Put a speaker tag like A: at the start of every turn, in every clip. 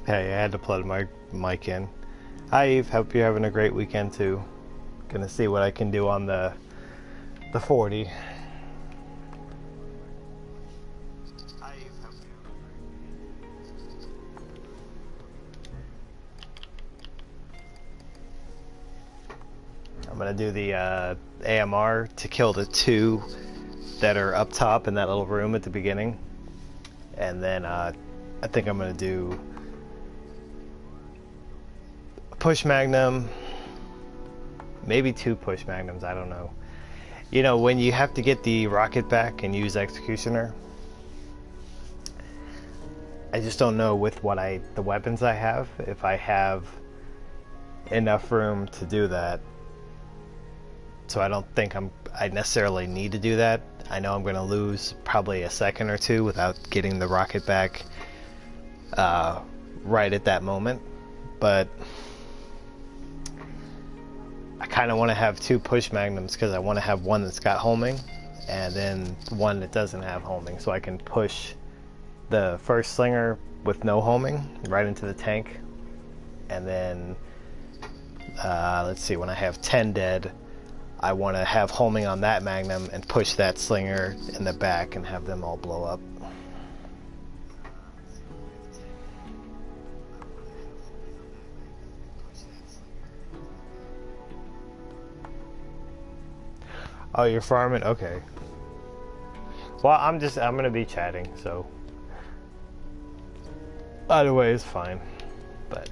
A: Hey, I had to plug my mic in. Hi Eve, hope you're having a great weekend too. Gonna see what I can do on the 40. I'm gonna do the AMR to kill the two that are up top in that little room at the beginning. And then I think I'm gonna do a push magnum, maybe two push magnums, I don't know. You know, when you have to get the rocket back and use executioner, I just don't know with the weapons I have, if I have enough room to do that. So I don't think I necessarily need to do that. I know I'm going to lose probably a second or two without getting the rocket back right at that moment. But I kind of want to have two push magnums because I want to have one that's got homing and then one that doesn't have homing, so I can push the first slinger with no homing right into the tank. And then let's see, when I have 10 dead, I want to have homing on that magnum and push that slinger in the back and have them all blow up. Oh, you're farming? Okay. Well, I'm gonna be chatting, so either way is fine. But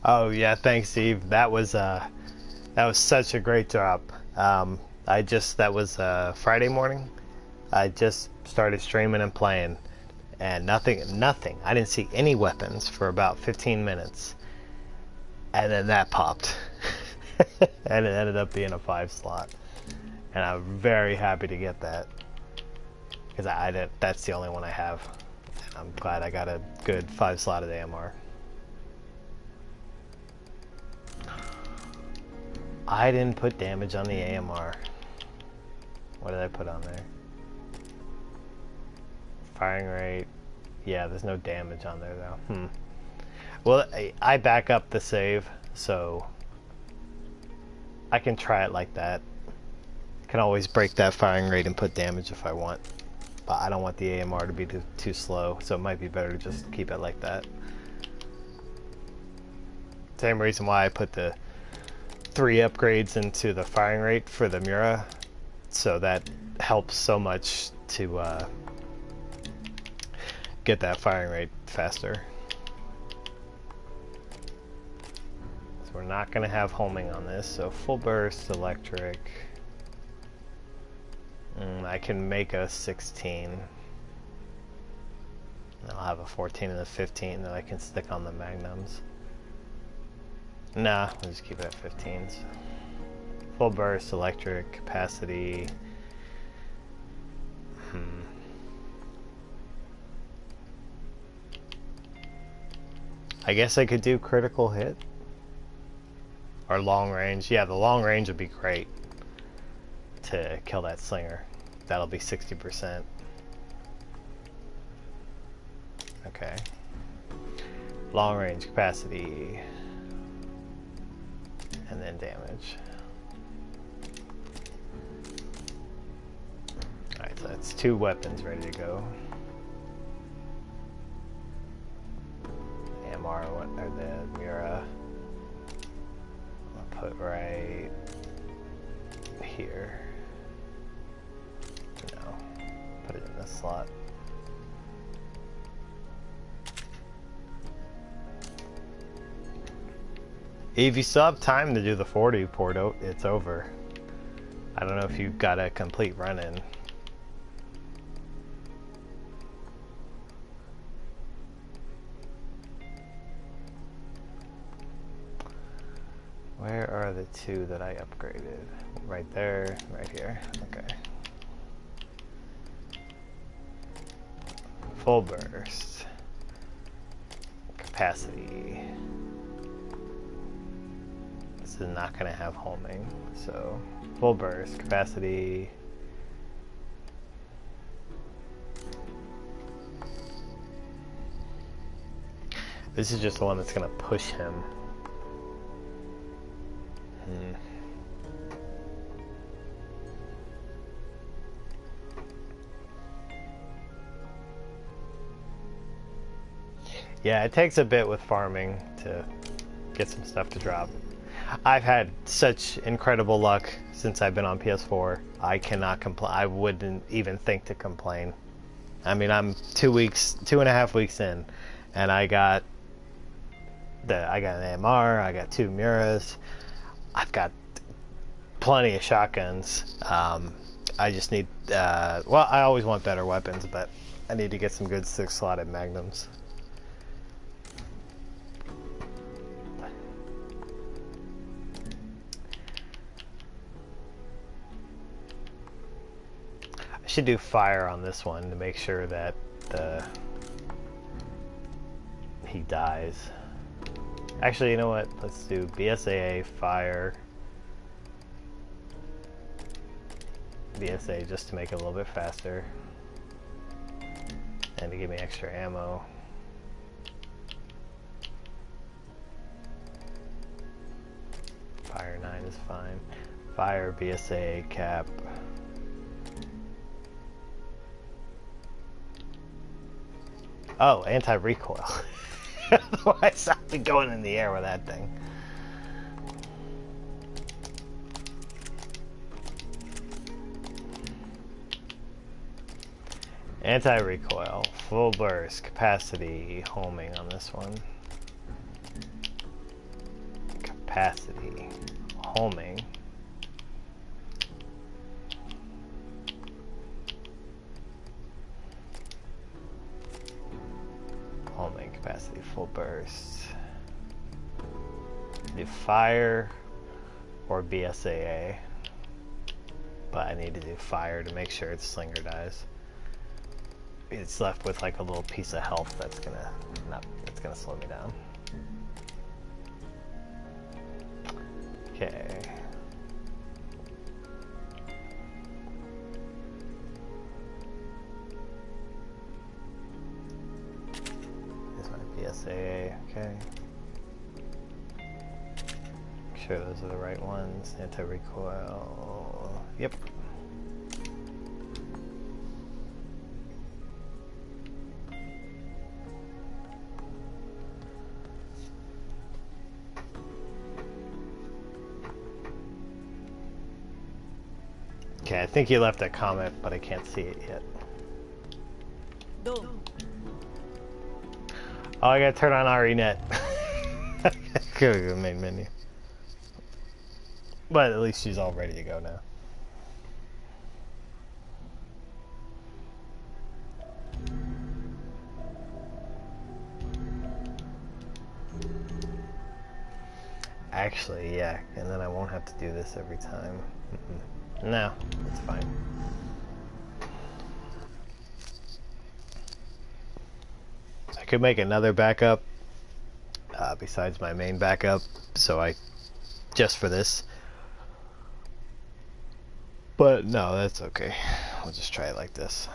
A: oh yeah, thanks, Steve. That was such a great drop. That was Friday morning. I just started streaming and playing, and nothing. I didn't see any weapons for about 15 minutes, and then that popped, and it ended up being a 5 slot, and I'm very happy to get that because that's the only one I have, and I'm glad I got a good 5 slotted AMR. I didn't put damage on the AMR. What did I put on there? Firing rate. Yeah, there's no damage on there though. Well, I back up the save, so I can try it like that. I can always break that firing rate and put damage if I want. But I don't want the AMR to be too slow, so it might be better to just keep it like that. Same reason why I put the 3 upgrades into the firing rate for the Mura, so that helps so much to get that firing rate faster. So we're not going to have homing on this, so full burst, electric. I can make a 16. I'll have a 14 and a 15 that I can stick on the magnums. Nah, we'll just keep it at 15s. Full burst, electric, capacity. I guess I could do critical hit. Or long range. Yeah, the long range would be great to kill that slinger. That'll be 60%. Okay. Long range, capacity. And then damage. Alright, so that's 2 weapons ready to go. AMR, or the Mura. I'll put right here. No, put it in this slot. If you still have time to do the 40 port, it's over. I don't know if you've got a complete run-in. Where are the two that I upgraded? Right there, right here. Okay. Full burst. Capacity. This is not going to have homing, so full burst, capacity. This is just the one that's going to push him. Yeah, it takes a bit with farming to get some stuff to drop. I've had such incredible luck since I've been on PS4. I cannot complain. I wouldn't even think to complain. I mean, I'm 2.5 weeks in, and I got an AMR, I got 2 Muras, I've got plenty of shotguns. I just need, well, I always want better weapons, but I need to get some good 6-slotted magnums. I should do fire on this one to make sure that he dies. Actually, you know what? Let's do BSAA, fire, BSA just to make it a little bit faster and to give me extra ammo. Fire 9 is fine. Fire, BSA, cap. Oh, anti-recoil. Otherwise, I'd be going in the air with that thing. Anti-recoil, full burst, capacity, homing on this one. Capacity, homing. Homing, capacity, full burst. Do fire or BSAA. But I need to do fire to make sure its slinger dies. It's left with like a little piece of health that's gonna slow me down. Okay. Here's my BSAA, okay. Make sure those are the right ones. Anti-recoil. Yep. Okay, I think you left a comment, but I can't see it yet. Oh, I gotta turn on RENet. Go to the main menu. But at least she's all ready to go now. Actually, yeah, and then I won't have to do this every time. No, it's fine. I could make another backup besides my main backup, so just for this. But no, that's okay. We'll just try it like this.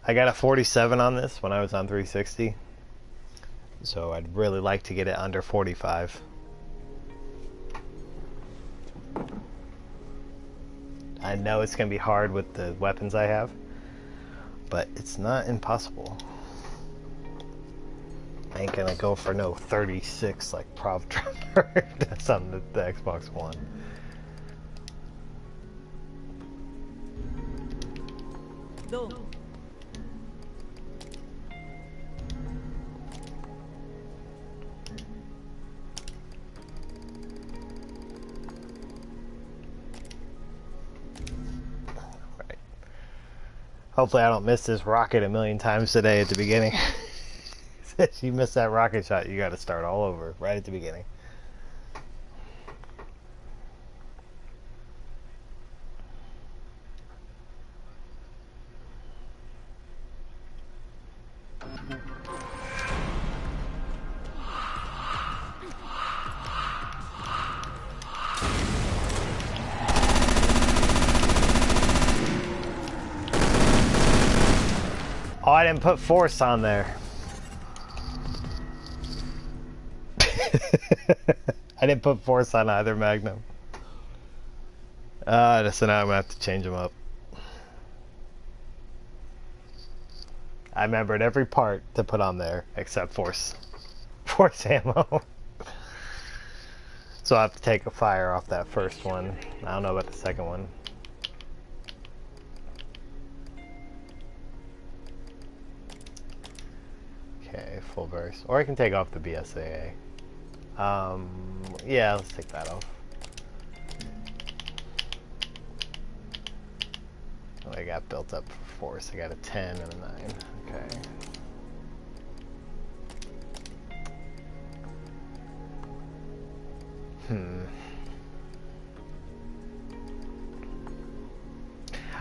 A: I got a 47 on this when I was on 360, so I'd really like to get it under 45. I know it's going to be hard with the weapons I have, but it's not impossible. I ain't going to go for no 36 like Prov Trevor does on the Xbox One. Right. Hopefully I don't miss this rocket a million times today at the beginning. If you miss that rocket shot, you got to start all over right at the beginning. Oh, I didn't put force on there. I didn't put force on either Magnum. So now I'm gonna have to change them up. I remembered every part to put on there except force. Force ammo. So I have to take a fire off that first one. I don't know about the second one. Okay, full burst. Or I can take off the BSAA. Yeah, let's take that off. Oh, I got built up for force. I got a 10 and a 9. Okay.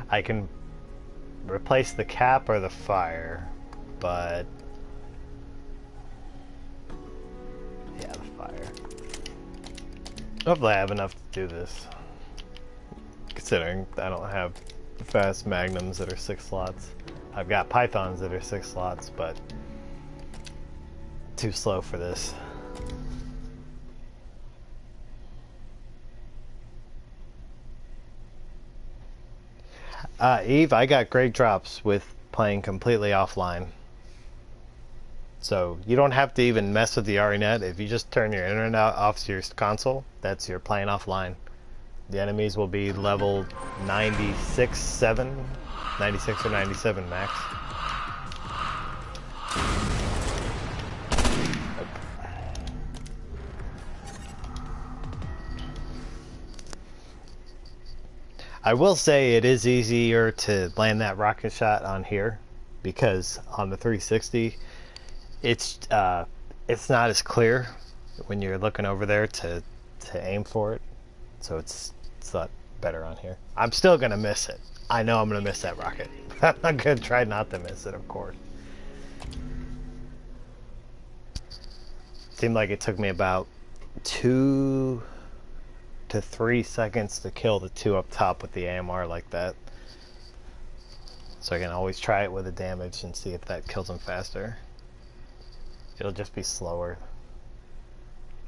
A: I can replace the cap or the fire, but yeah, the fire. Hopefully I have enough to do this, considering I don't have fast magnums that are 6 slots. I've got pythons that are 6 slots, but too slow for this. Eve, I got great drops with playing completely offline. So you don't have to even mess with the RENet. If you just turn your internet off to your console, that's your playing offline. The enemies will be level 96 or 97 max. I will say it is easier to land that rocket shot on here, because on the 360 it's not as clear when you're looking over there to aim for it, so it's a lot better on here. I'm still gonna miss it. I know I'm gonna miss that rocket. I'm gonna try not to miss it, of course. Seemed like it took me about 2 to 3 seconds to kill the 2 up top with the AMR like that. So I can always try it with the damage and see if that kills them faster. It'll just be slower.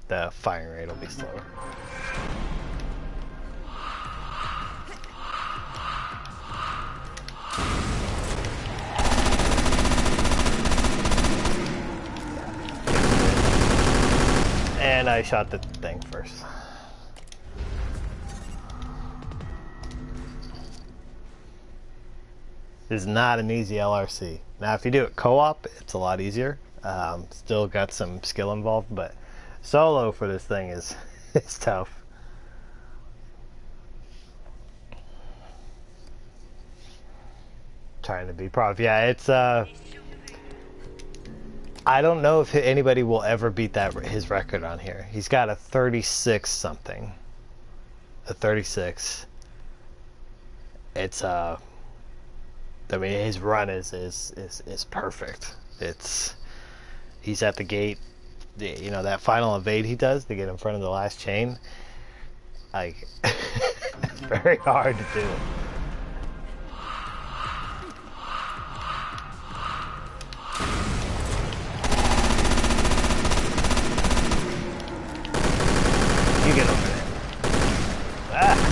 A: The firing rate will be slower. And I shot the thing first. This is not an easy LRC. Now if you do it co-op, it's a lot easier. Still got some skill involved, but solo for this thing is it's tough. Trying to be prof. Yeah, it's I don't know if anybody will ever beat his record on here. He's got a 36 something. A 36. It's I mean, his run is perfect. He's at the gate, you know, that final evade he does to get in front of the last chain. Like, it's very hard to do. You get over there. Ah.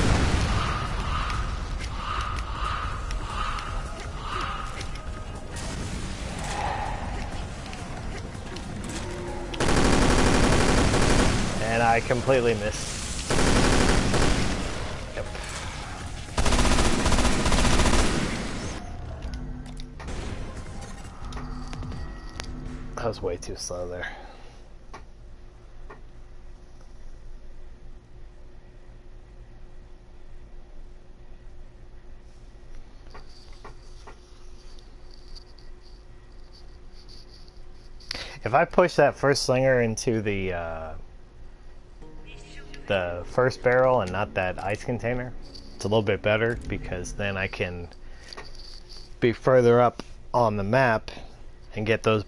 A: And I completely missed. Yep. was way too slow there. If I push that first slinger into the first barrel and not that ice container, it's a little bit better because then I can be further up on the map and get the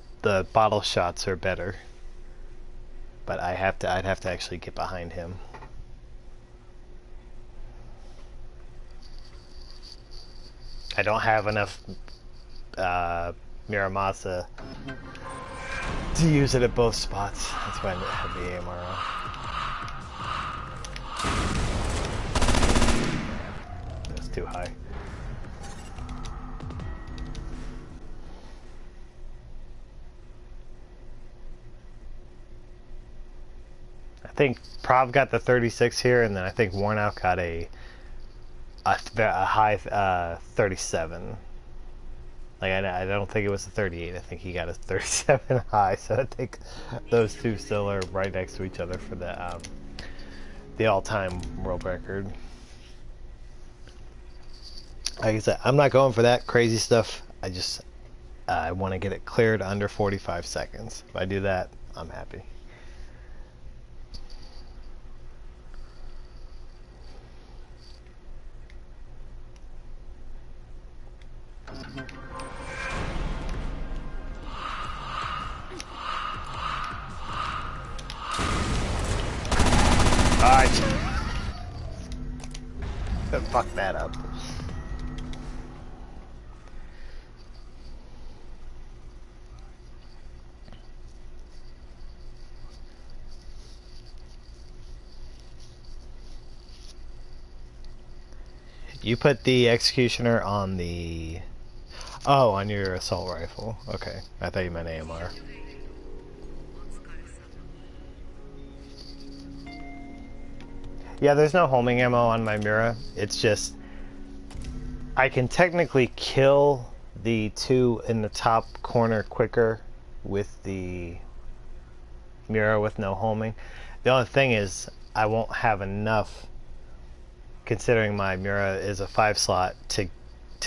A: bottle shots are better. But I'd have to actually get behind him. I don't have enough Miramasa to use it at both spots. That's why I have the AMR on. That's too high. I think Prov got the 36 here, and then I think Warnout got a high 37. Like I don't think it was a 38. I think he got a 37 high. So I think those two still are right next to each other for the all-time world record. Like I said, I'm not going for that crazy stuff. I want to get it cleared under 45 seconds. If I do that, I'm happy. Alright. Fuck that up. You put the executioner on the... Oh, on your assault rifle. Okay. I thought you meant AMR. Yeah, there's no homing ammo on my Mira. It's just... I can technically kill the two in the top corner quicker with the Mira with no homing. The only thing is, I won't have enough, considering my Mira is a 5-slot, to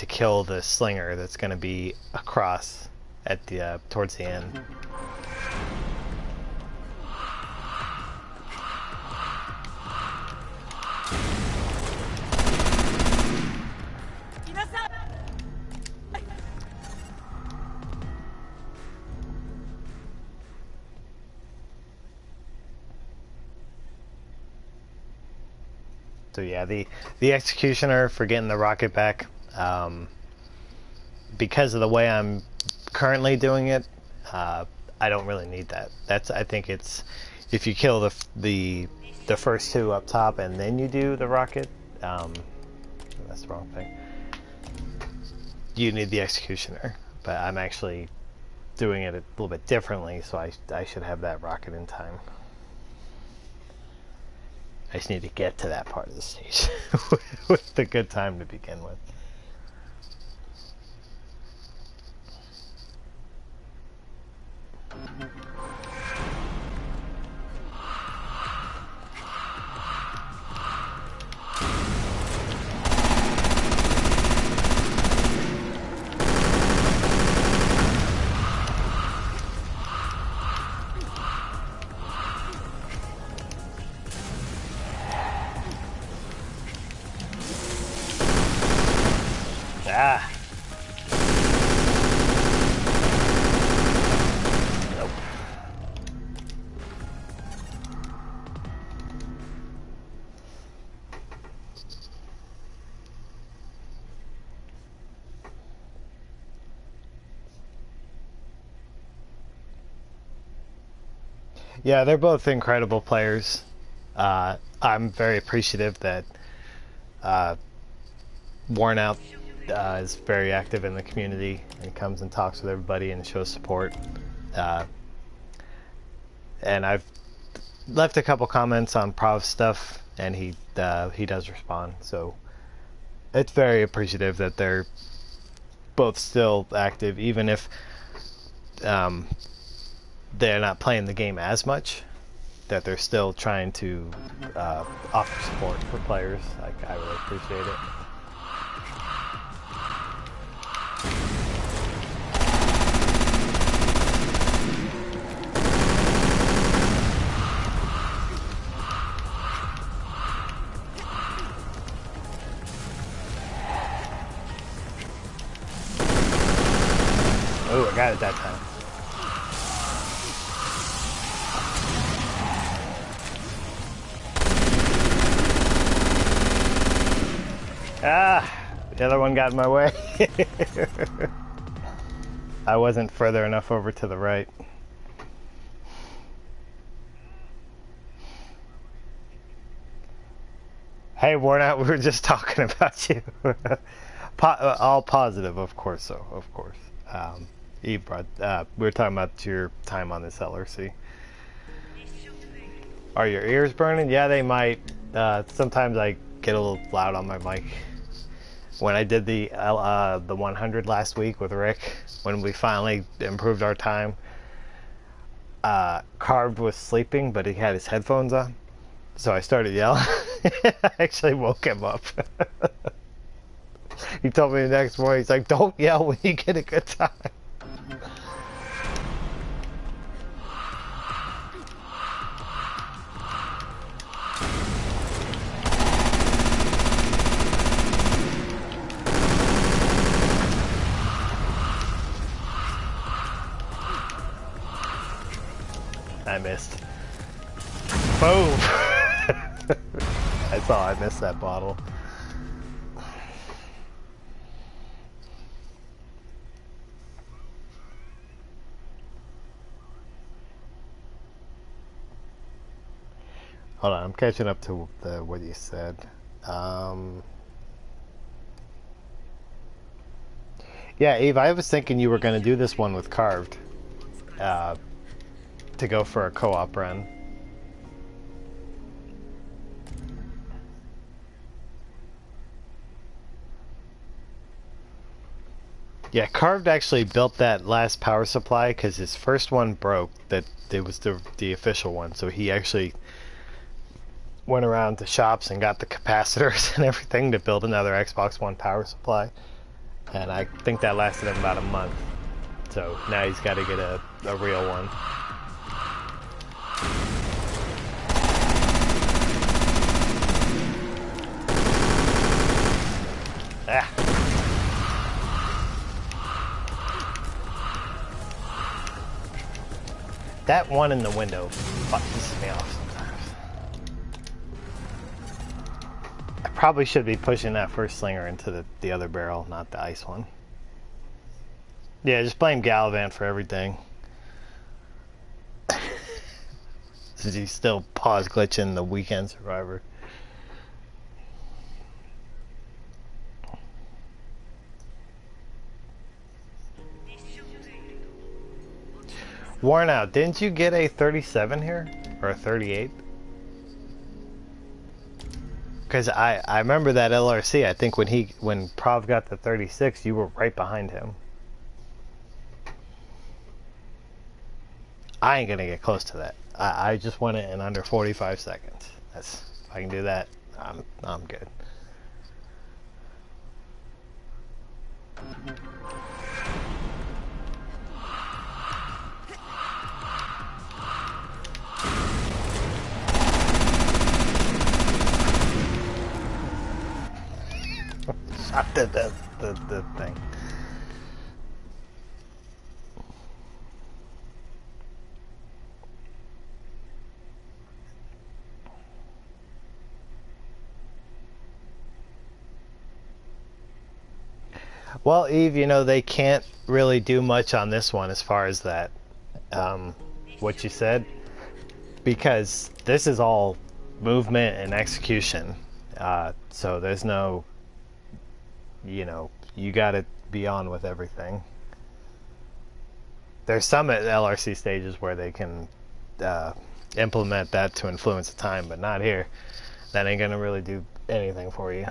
A: kill the slinger that's going to be across at the towards the end. So yeah, the executioner for getting the rocket back, because of the way I'm currently doing it, I don't really need that. I think it's, if you kill the first two up top and then you do the rocket, that's the wrong thing. You need the executioner, but I'm actually doing it a little bit differently, so I should have that rocket in time. I just need to get to that part of the stage with the good time to begin with. Ah. Nope. Yeah, they're both incredible players. I'm very appreciative that Worn Out is very active in the community and comes and talks with everybody and shows support. And I've left a couple comments on Prov stuff, and he does respond. So it's very appreciative that they're both still active, even if they're not playing the game as much, that they're still trying to offer support for players. Like, I really appreciate it. Oh, I got it that time. Ah, the other one got in my way. I wasn't further enough over to the right. Hey, Warnout, we were just talking about you. All positive, of course, so, of course. Eve brought, we were talking about your time on this LRC. Are your ears burning? Yeah, they might. Sometimes I get a little loud on my mic. When I did the 100 last week with Rick, when we finally improved our time, Carved was sleeping, but he had his headphones on. So I started yelling. I actually woke him up. He told me the next morning, he's like, don't yell when you get a good time. I missed. Boom! I saw I missed that bottle. Hold on, I'm catching up to what you said. Yeah, Eve, I was thinking you were going to do this one with Carved. To go for a co-op run. Yeah, Carved actually built that last power supply because his first one broke. That it was the official one, so he actually went around to shops and got the capacitors and everything to build another Xbox One power supply. And I think that lasted him about a month. So now he's got to get a real one. Ah. That one in the window pisses me off sometimes. I probably should be pushing that first slinger into the other barrel, not the ice one. Yeah, just blame Gallivan for everything. He's still pause glitching the weekend survivor. Worn out. Didn't you get a 37 here? Or a 38? Because I remember that LRC. I think when Prov got the 36, you were right behind him. I ain't gonna get close to that. I just won it in under 45 seconds. If I can do that, I'm good. Shot the thing. Well, Eve, you know, they can't really do much on this one as far as that, what you said, because this is all movement and execution. So there's no, you know, you got to be on with everything. There's some at LRC stages where they can implement that to influence the time, but not here. That ain't going to really do anything for you.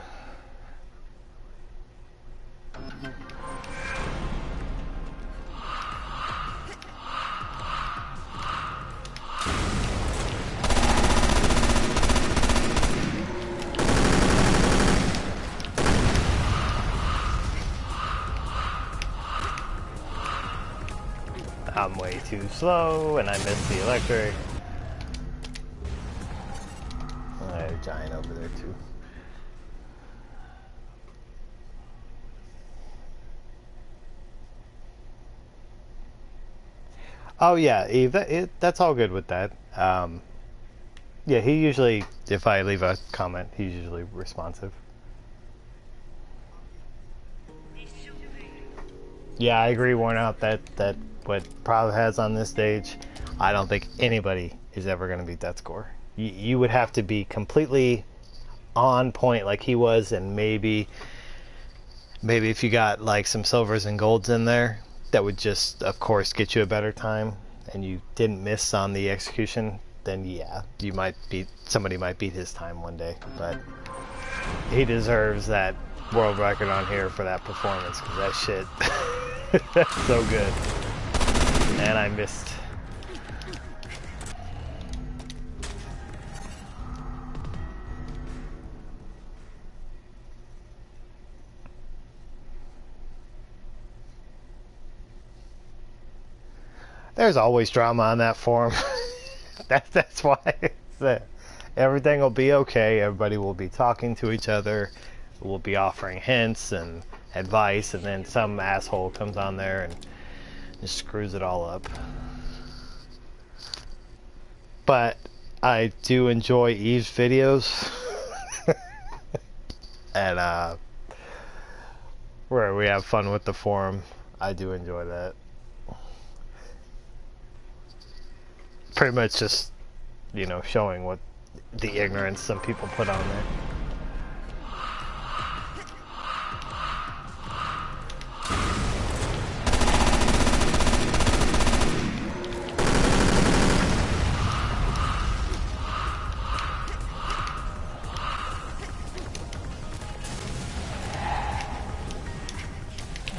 A: too slow, and I missed the electric. Oh, there's a giant over there too. Oh yeah, Eve, that's all good with that. Yeah, he usually, if I leave a comment, he's usually responsive. Yeah, I agree, worn out that what Prav has on this stage, I don't think anybody is ever going to beat that score. You would have to be completely on point like he was, and maybe if you got like some silvers and golds in there, that would just, of course, get you a better time, and you didn't miss on the execution, then yeah, somebody might beat his time one day, but he deserves that world record on here for that performance, because that shit, that's so good. And I missed. There's always drama on that forum. That's why everything will be okay. Everybody will be talking to each other. We'll be offering hints and advice, and then some asshole comes on there and just screws it all up. But I do enjoy Eve's videos. And where we have fun with the forum. I do enjoy that. Pretty much just, showing what the ignorance some people put on there.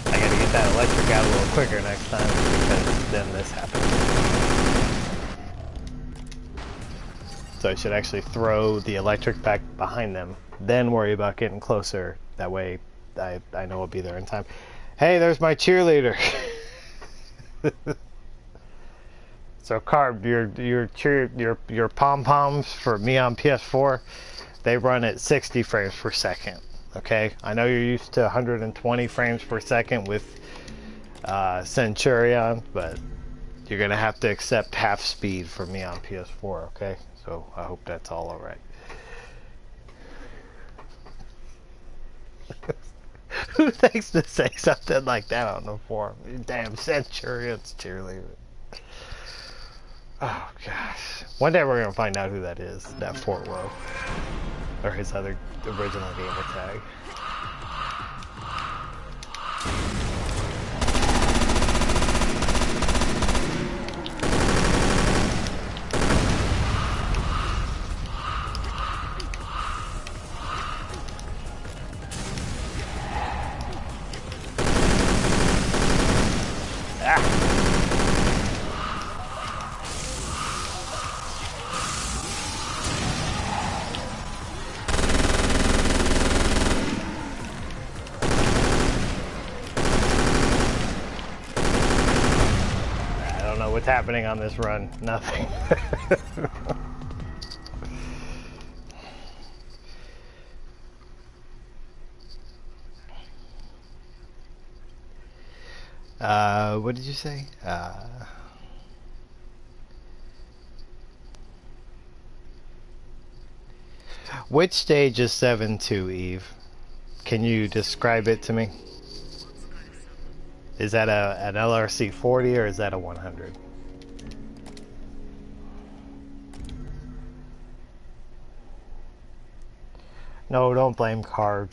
A: I gotta get that electric out a little quicker next time, because then this happens. So I should actually throw the electric back behind them, then worry about getting closer. That way I know I'll be there in time. Hey, there's my cheerleader. So Carb, your pom-poms for me on PS4, they run at 60 frames per second. Okay? I know you're used to 120 frames per second with Centurion, but you're gonna have to accept half speed for me on PS4, okay? So I hope that's all alright. Who thinks to say something like that on the forum? Damn Centurion's cheerleader. Oh gosh. One day we're gonna find out who that is, that Fort Woe. Or his other original gamer tag. What's happening on this run? Nothing. What did you say? Which stage is 7-2, Eve? Can you describe it to me? Is that an LRC 40 or is that a 100? No, don't blame Carb.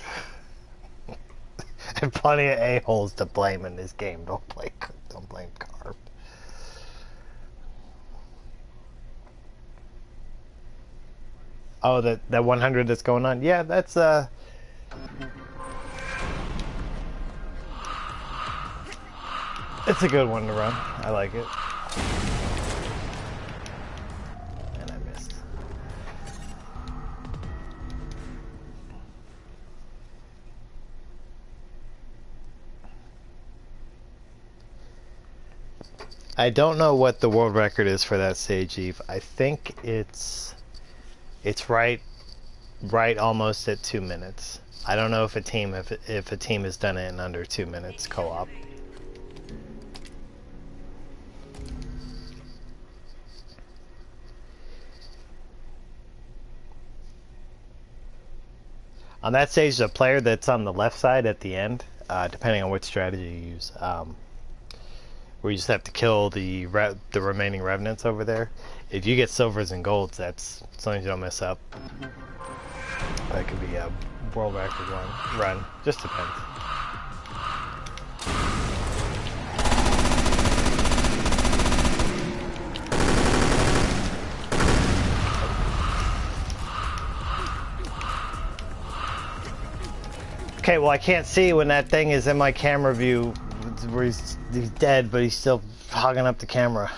A: There's plenty of a-holes to blame in this game. Don't blame Carb. Oh, that 100 that's going on? Yeah, that's it's a good one to run. I like it. And I missed. I don't know what the world record is for that stage, Eve. I think it's right almost at 2 minutes. I don't know if a team has done it in under 2 minutes co-op. On that stage, the player that's on the left side at the end, depending on which strategy you use, where you just have to kill the remaining revenants over there. If you get silvers and golds, that's as long as you don't mess up. That could be a world record run. Just depends. Okay, well I can't see when that thing is in my camera view where he's dead, but he's still hogging up the camera.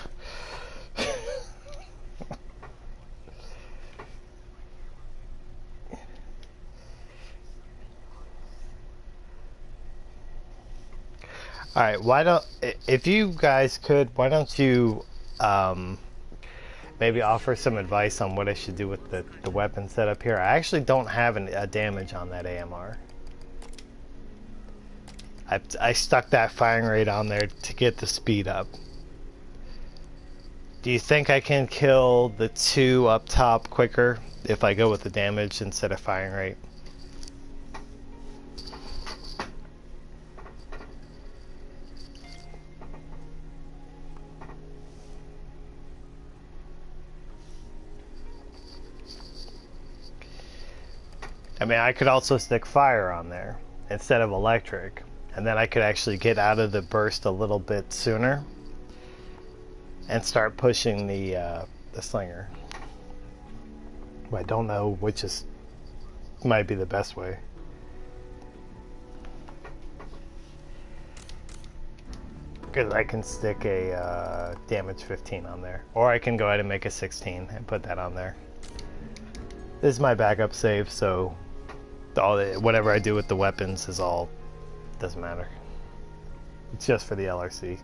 A: Alright, if you guys could, why don't you maybe offer some advice on what I should do with the weapon setup here. I actually don't have a damage on that AMR. I stuck that firing rate on there to get the speed up. Do you think I can kill the two up top quicker if I go with the damage instead of firing rate? I mean, I could also stick fire on there instead of electric. And then I could actually get out of the burst a little bit sooner and start pushing the slinger. I don't know which might be the best way. Because I can stick a damage 15 on there. Or I can go ahead and make a 16 and put that on there. This is my backup save, so whatever I do with the weapons doesn't matter. It's just for the LRC.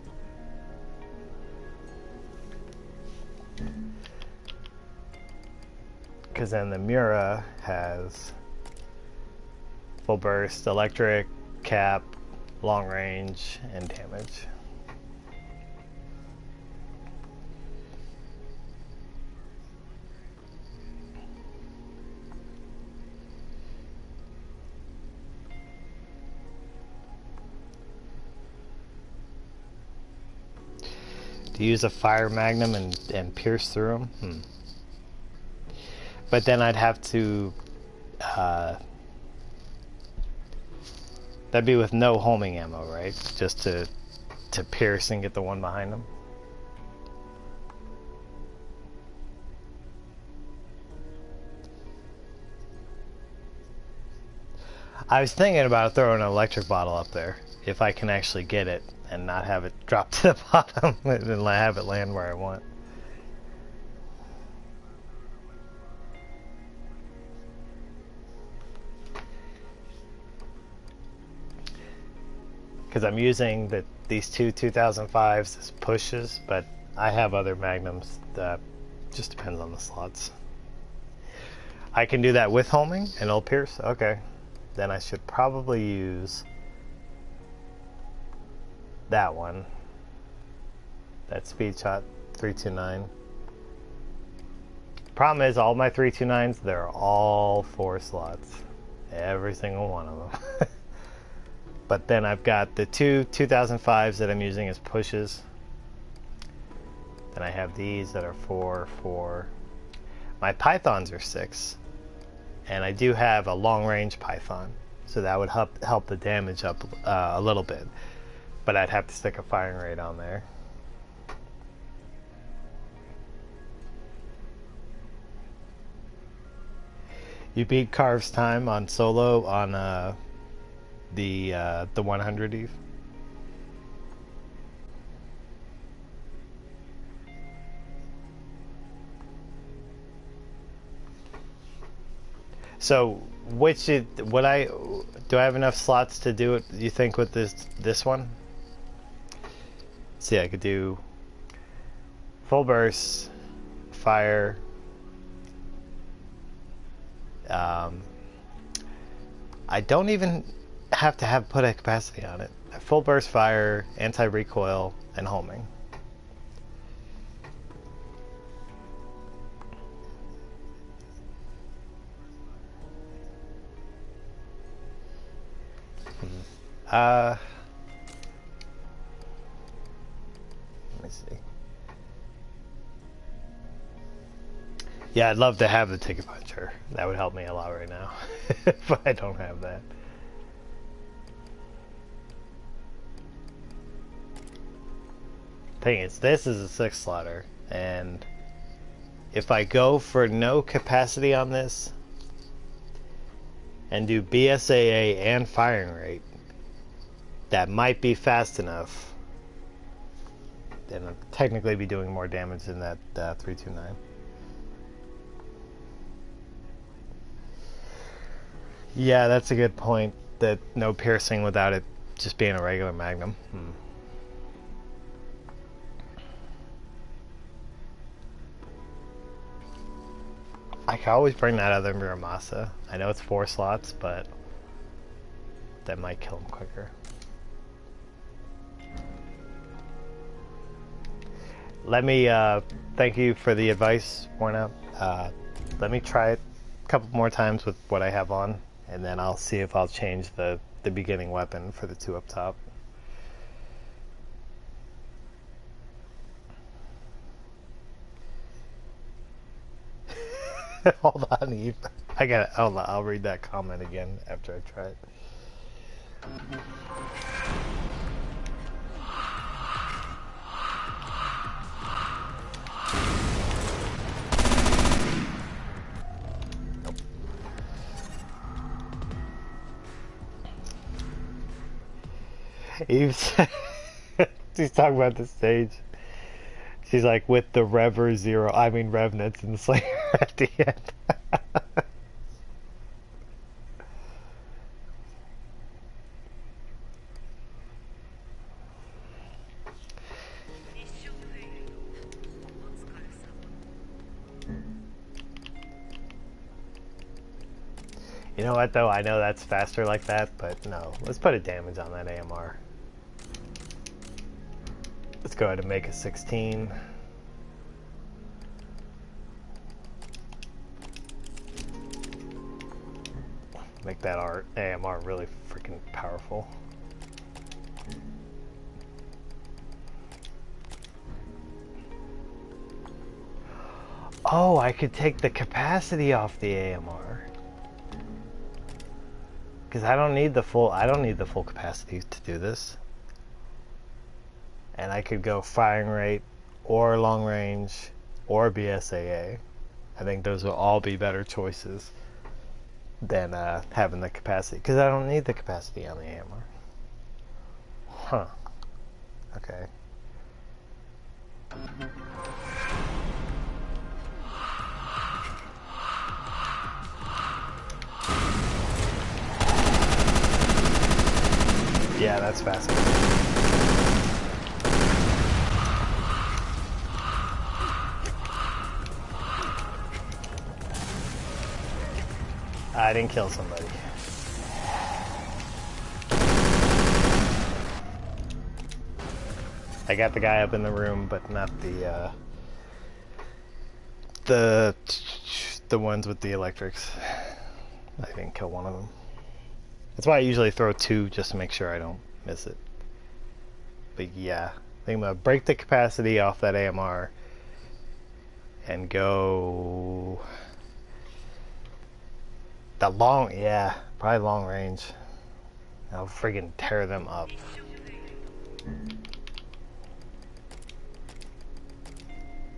A: Because then the Mura has full burst, electric, cap, long range, and damage. To use a fire magnum and pierce through them? But then I'd have to... that'd be with no homing ammo, right? Just to pierce and get the one behind them? I was thinking about throwing an electric bottle up there, if I can actually get it and not have it drop to the bottom and have it land where I want. Because I'm using these two 2005s as pushes, but I have other magnums that just depends on the slots. I can do that with homing and it'll pierce? Okay. Then I should probably use that one. That speed shot 329. Problem is, all my 329s, they're all 4 slots. Every single one of them. But then I've got the two 2005s that I'm using as pushes. Then I have these that are 4, 4. My pythons are 6. And I do have a long range python. So that would help the damage up a little bit. But I'd have to stick a firing rate on there. You beat Carve's time on solo on the 100 Eve. So do I have enough slots to do it, you think, with this one? See, I could do full burst, fire. I don't even have to put a capacity on it. Full burst, fire, anti-recoil, and homing. Let me see. Yeah, I'd love to have the ticket puncher. That would help me a lot right now. But I don't have that. Thing is, this is a 6 slotter, and if I go for no capacity on this and do BSAA and firing rate, that might be fast enough. Then I'll technically be doing more damage than that 329. Yeah, that's a good point. That no piercing without it just being a regular Magnum. I can always bring that other Muramasa. I know it's 4 slots, but that might kill him quicker. Let me thank you for the advice, Warnout. Let me try it a couple more times with what I have on, and then I'll see if I'll change the beginning weapon for the 2 up top. Hold on, Eve. I got it. I'll read that comment again after I try it. Eve, she's talking about the stage. She's like, with the Revenants and Slayer at the end. You know what though, I know that's faster like that, but no. Let's put a damage on that AMR. Let's go ahead and make a 16. Make that AMR really freaking powerful. Oh, I could take the capacity off the AMR. Because I don't need the full capacity to do this. And I could go firing rate or long range or BSAA. I think those will all be better choices than having the capacity, because I don't need the capacity on the AMR. Huh. Okay. Yeah, that's fascinating. I didn't kill somebody. I got the guy up in the room, but not the ones with the electrics. I didn't kill one of them. That's why I usually throw 2 just to make sure I don't miss it. But yeah, I think I'm gonna break the capacity off that AMR and go the long, yeah, probably long range. I'll friggin' tear them up.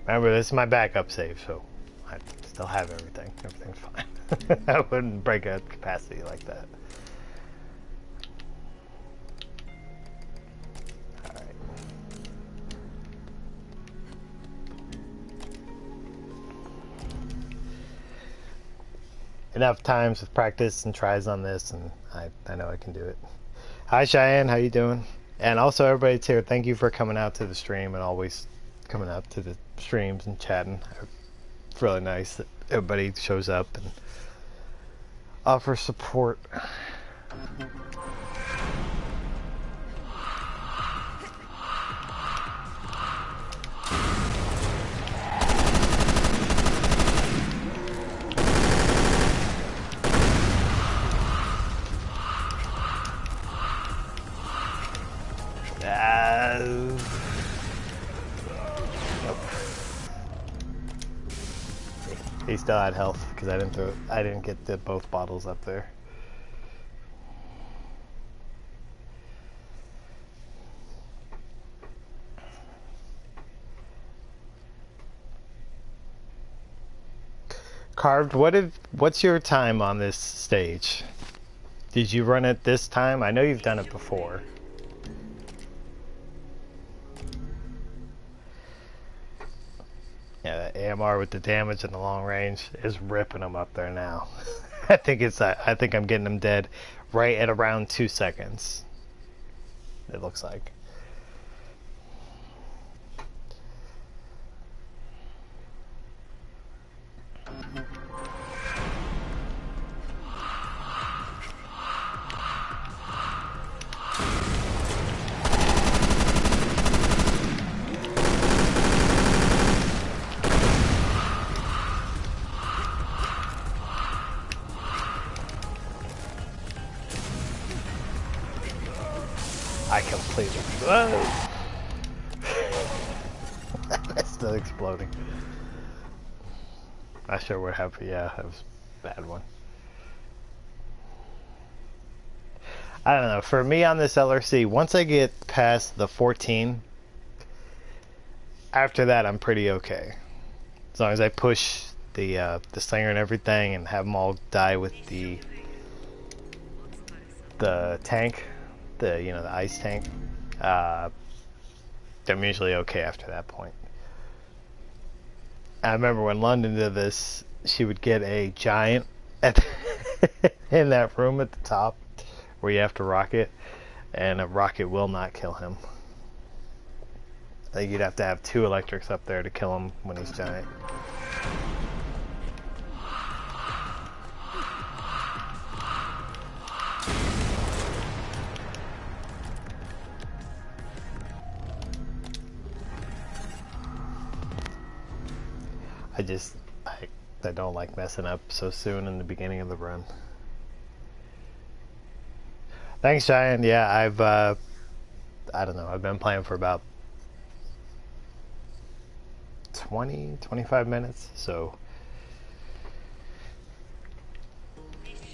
A: Remember, this is my backup save, so I still have everything. Everything's fine. I wouldn't break a capacity like that. Alright. Enough times with practice and tries on this, and I know I can do it. Hi Cheyenne, how you doing? And also everybody that's here, thank you for coming out to the stream and always coming up to the streams and chatting. It's really nice that everybody shows up and offers support. He still had health because I didn't get both bottles up there. Carved, what's your time on this stage? Did you run it this time? I know you've done it before. Yeah, the AMR with the damage and the long range is ripping them up there now. I think I'm getting them dead right at around 2 seconds. It looks like. I completely... Whoa! That's still exploding. Not sure what happened. Yeah, that was a bad one. I don't know. For me on this LRC, once I get past the 14, after that I'm pretty okay. As long as I push the slinger and everything and have them all die with the tank, the ice tank, I'm usually okay after that point. I remember when London did this, she would get a giant at in that room at the top where you have to rocket, and a rocket will not kill him. I think you'd have to have 2 electrics up there to kill him when he's giant. I don't like messing up so soon in the beginning of the run. Thanks, Giant. Yeah, I don't know, I've been playing for about 25 minutes, so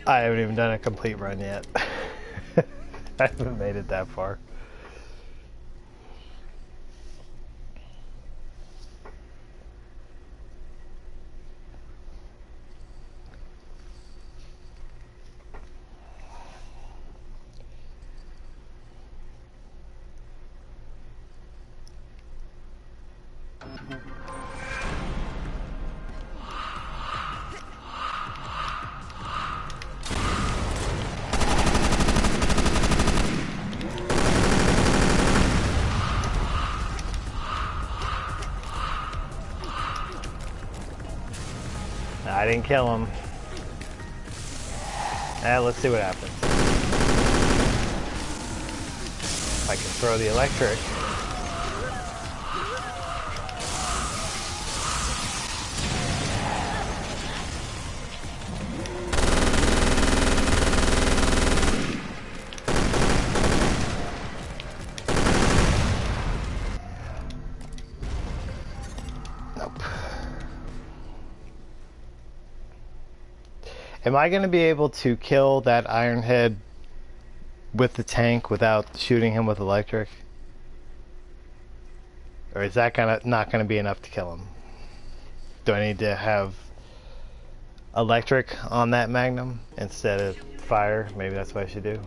A: I haven't even done a complete run yet. I haven't made it that far. I didn't kill him. Let's see what happens. If I can throw the electric. Am I going to be able to kill that Ironhead with the tank without shooting him with electric? Or is that not going to be enough to kill him? Do I need to have electric on that Magnum instead of fire? Maybe that's what I should do.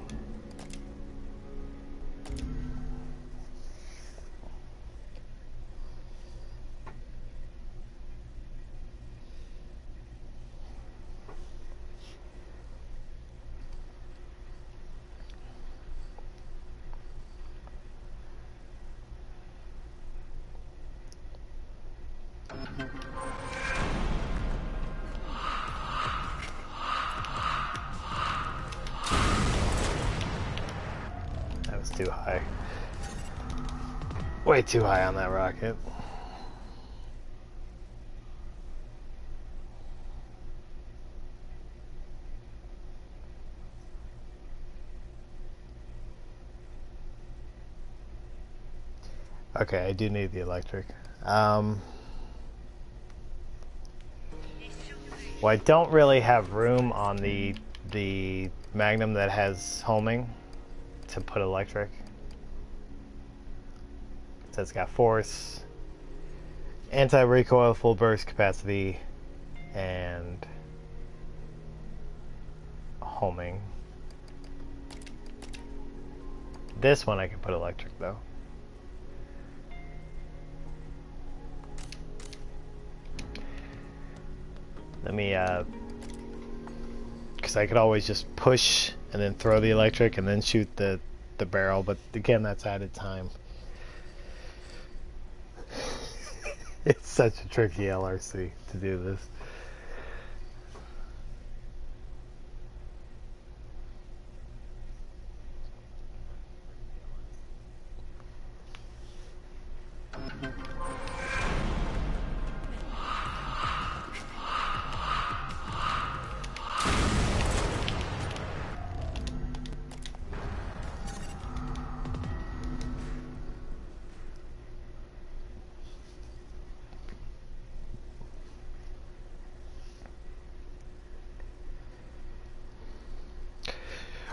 A: That was too high. Way too high on that rocket. Okay, I do need the electric. Well, I don't really have room on the Magnum that has homing to put electric. So it's got force, anti-recoil, full burst capacity, and homing. This one I can put electric though. Let me, because I could always just push and then throw the electric and then shoot the barrel, but again, that's added time. It's such a tricky LRC to do this.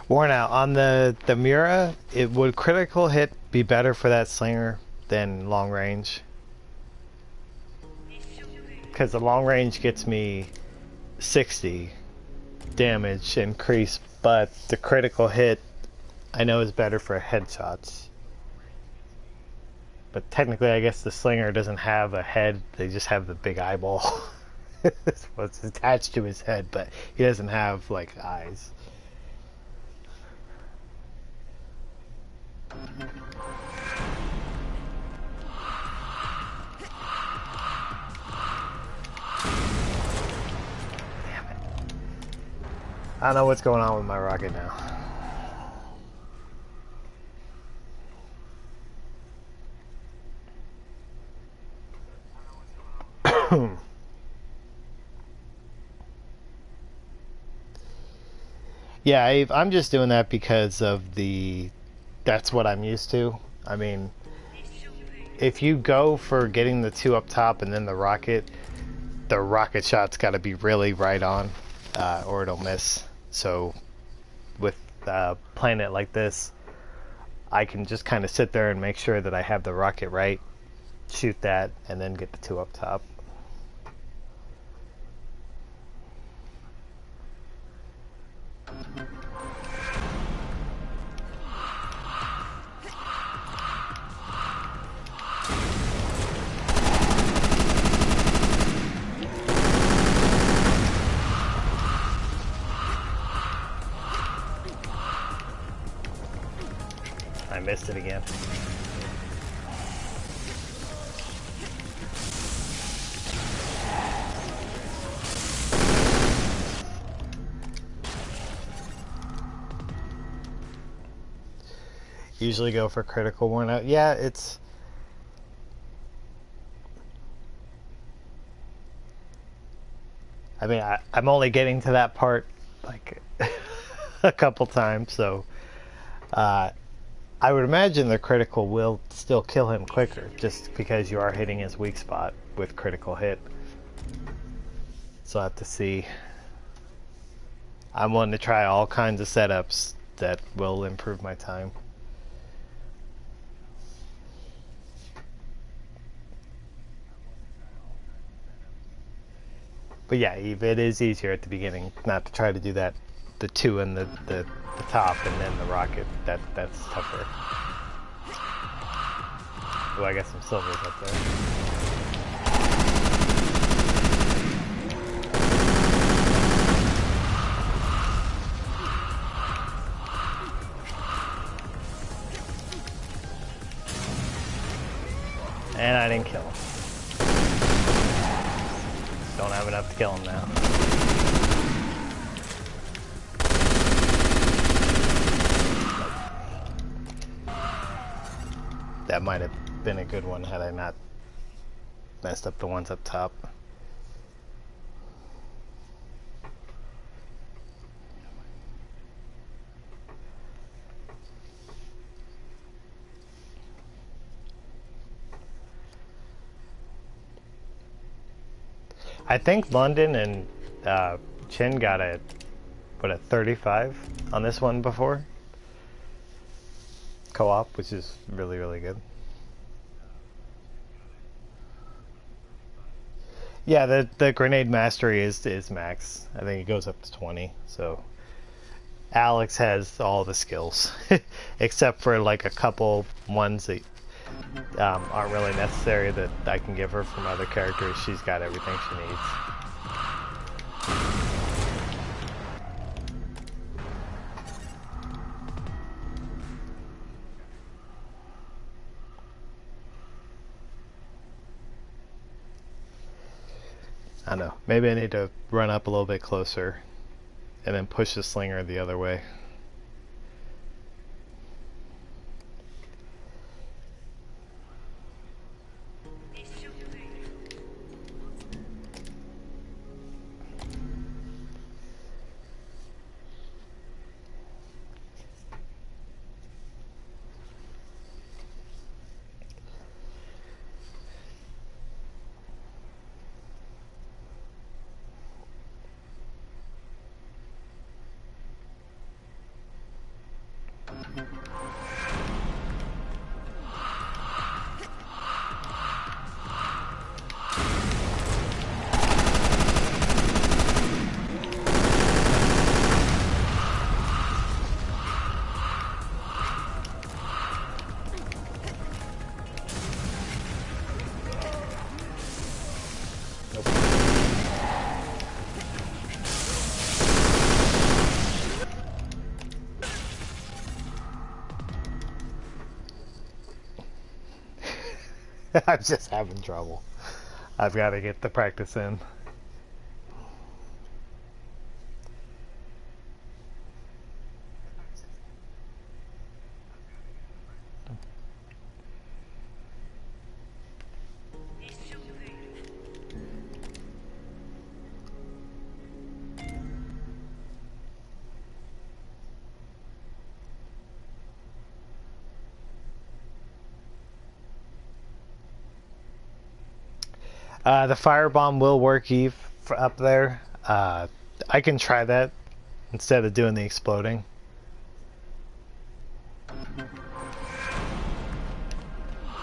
A: Worn out. On the Mura, it would critical hit be better for that slinger than long range? Because the long range gets me 60 damage increase, but the critical hit I know is better for headshots. But technically I guess the slinger doesn't have a head, they just have the big eyeball. That's what's attached to his head, but he doesn't have like eyes. Damn it. I don't know what's going on with my rocket now. Yeah, I'm just doing that because of that's what I'm used to. I mean, if you go for getting the two up top and then the rocket shot's got to be really right on, or it'll miss. So with playing it like this, I can just kind of sit there and make sure that I have the rocket right, shoot that, and then get the two up top. I missed it again. Usually go for critical worn out. Yeah, it's... I mean, I'm only getting to that part like a couple times, so I would imagine the critical will still kill him quicker, just because you are hitting his weak spot with critical hit. So I have to see. I'm willing to try all kinds of setups that will improve my time. But yeah, it is easier at the beginning not to try to do that, the two and the top and then the rocket. That's tougher. Oh, I got some silvers up there. And I didn't kill him. Don't have enough to kill him now. That might have been a good one had I not messed up the ones up top. I think London and Chin got a 35 on this one before co-op, which is really, really good. Yeah, the grenade mastery is max. I think it goes up to 20. So Alex has all the skills, except for like a couple ones that aren't really necessary that I can give her from other characters. She's got everything she needs. I know. Maybe I need to run up a little bit closer and then push the slinger the other way. I'm just having trouble. I've got to get the practice in. The firebomb will work Eve up there. I can try that instead of doing the exploding.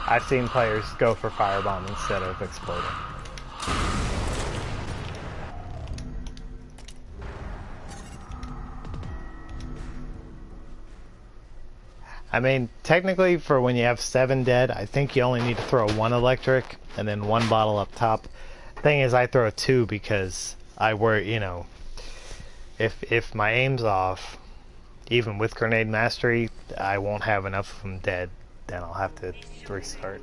A: I've seen players go for firebomb instead of exploding. I mean, technically for when you have 7 dead, I think you only need to throw 1 electric and then 1 bottle up top. Thing is, I throw 2 because I worry, you know, if my aim's off, even with grenade mastery, I won't have enough of them dead. Then I'll have to restart.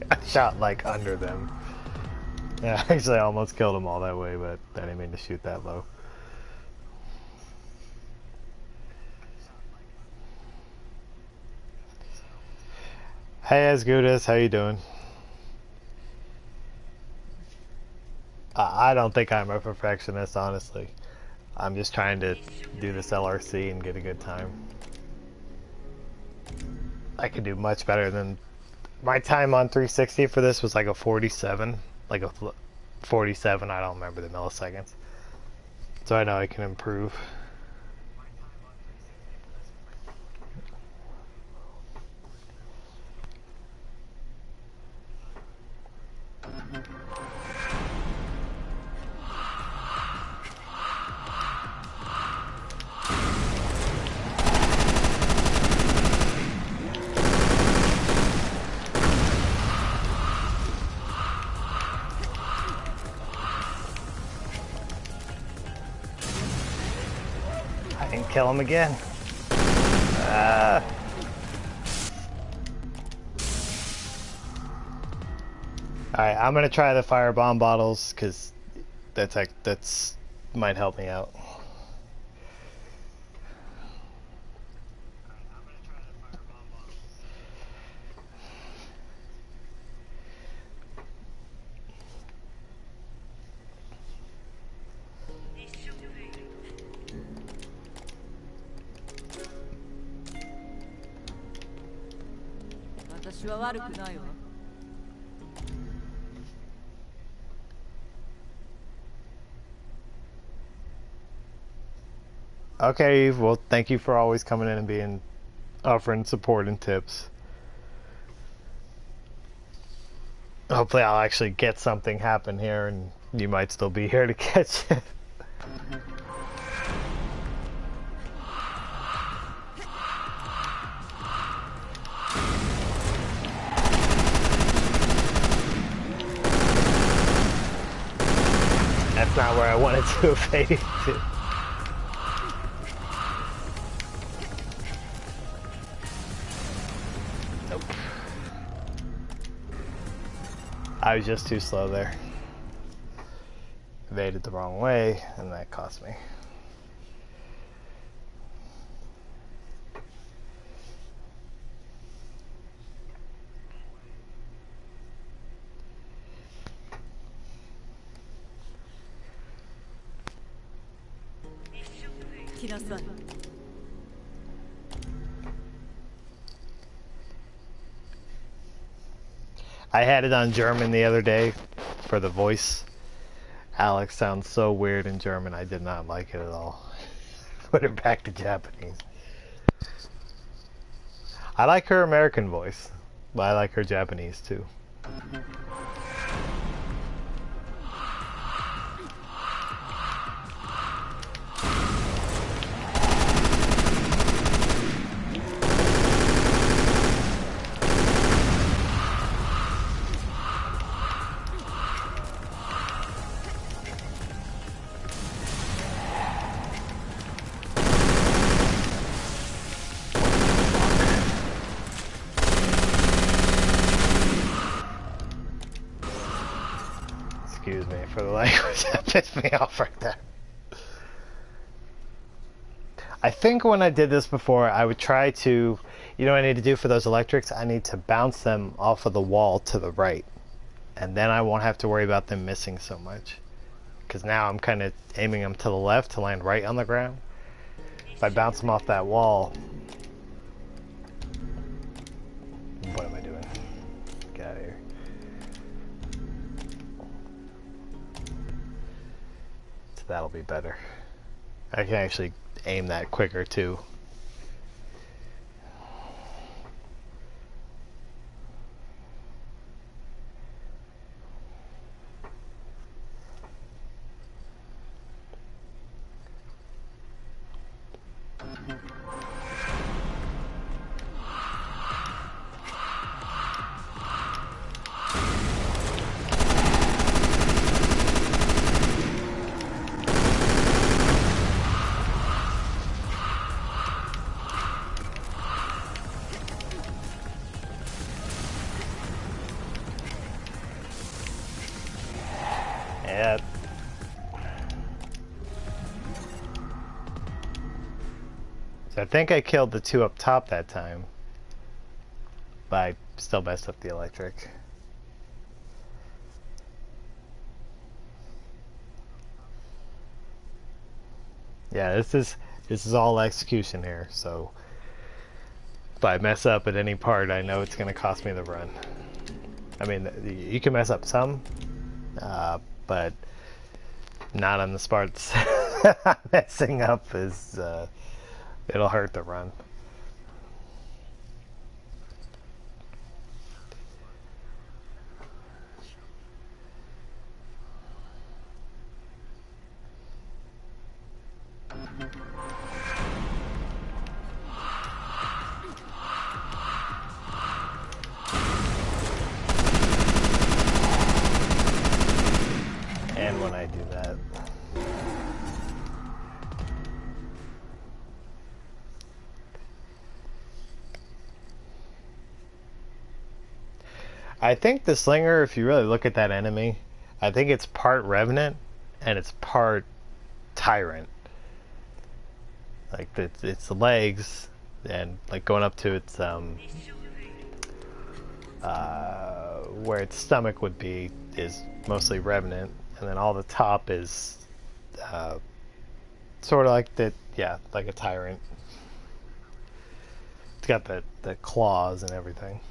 A: I shot like under them. Yeah, actually I almost killed them all that way, but I didn't mean to shoot that low. Hey Asgudis, how you doing? I don't think I'm a perfectionist, honestly. I'm just trying to do this LRC and get a good time. I could do much better than my time on 360 for this was like a 47, like a 47. I don't remember the milliseconds, so I know I can improve. kill him again. Ah. Alright, I'm gonna try the firebomb bottles because that's might help me out. Okay, well, thank you for always coming in and offering support and tips. Hopefully I'll actually get something happen here and you might still be here to catch it. That's not where I wanted to evade to. Nope. I was just too slow there. Evaded the wrong way, and that cost me. I had it on German the other day for the voice. Alex sounds so weird in German, I did not like it at all. Put it back to Japanese. I like her American voice, but I like her Japanese too. Excuse me for the language, that pissed me off right there. I think when I did this before, I would try to, you know what I need to do for those electrics? I need to bounce them off of the wall to the right. And then I won't have to worry about them missing so much. Because now I'm kind of aiming them to the left to land right on the ground. If I bounce them off that wall... What am I doing? Get out of here. So that'll be better. I can actually aim that quicker too. Yeah. So I think I killed the two up top that time, but I still messed up the electric. Yeah, this is all execution here, so if I mess up at any part, I know it's going to cost me the run. I mean, you can mess up some, but not on the parts I'm messing up is it'll hurt the run. And when I do that, I think the slinger, if you really look at that enemy, I think it's part revenant and it's part tyrant. Like its legs and like going up to its where its stomach would be is mostly revenant, and then all the top is sort of like like a tyrant. It's got the claws and everything.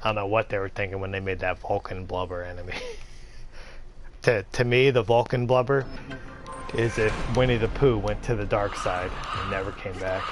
A: I don't know what they were thinking when they made that Vulcan blubber enemy. To me, the Vulcan blubber is if Winnie the Pooh went to the dark side and never came back.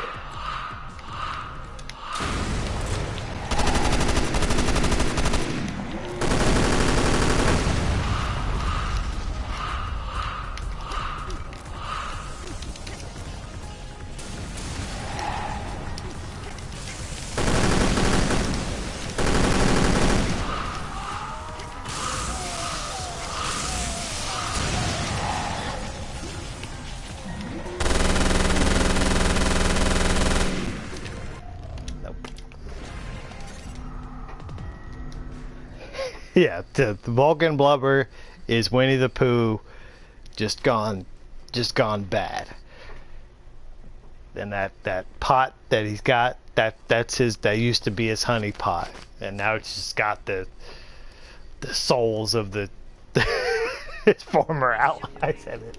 A: Yeah, the Vulcan blubber is Winnie the Pooh just gone bad. And that pot that he's got, that used to be his honey pot, and now it's just got the souls of the his former allies in it.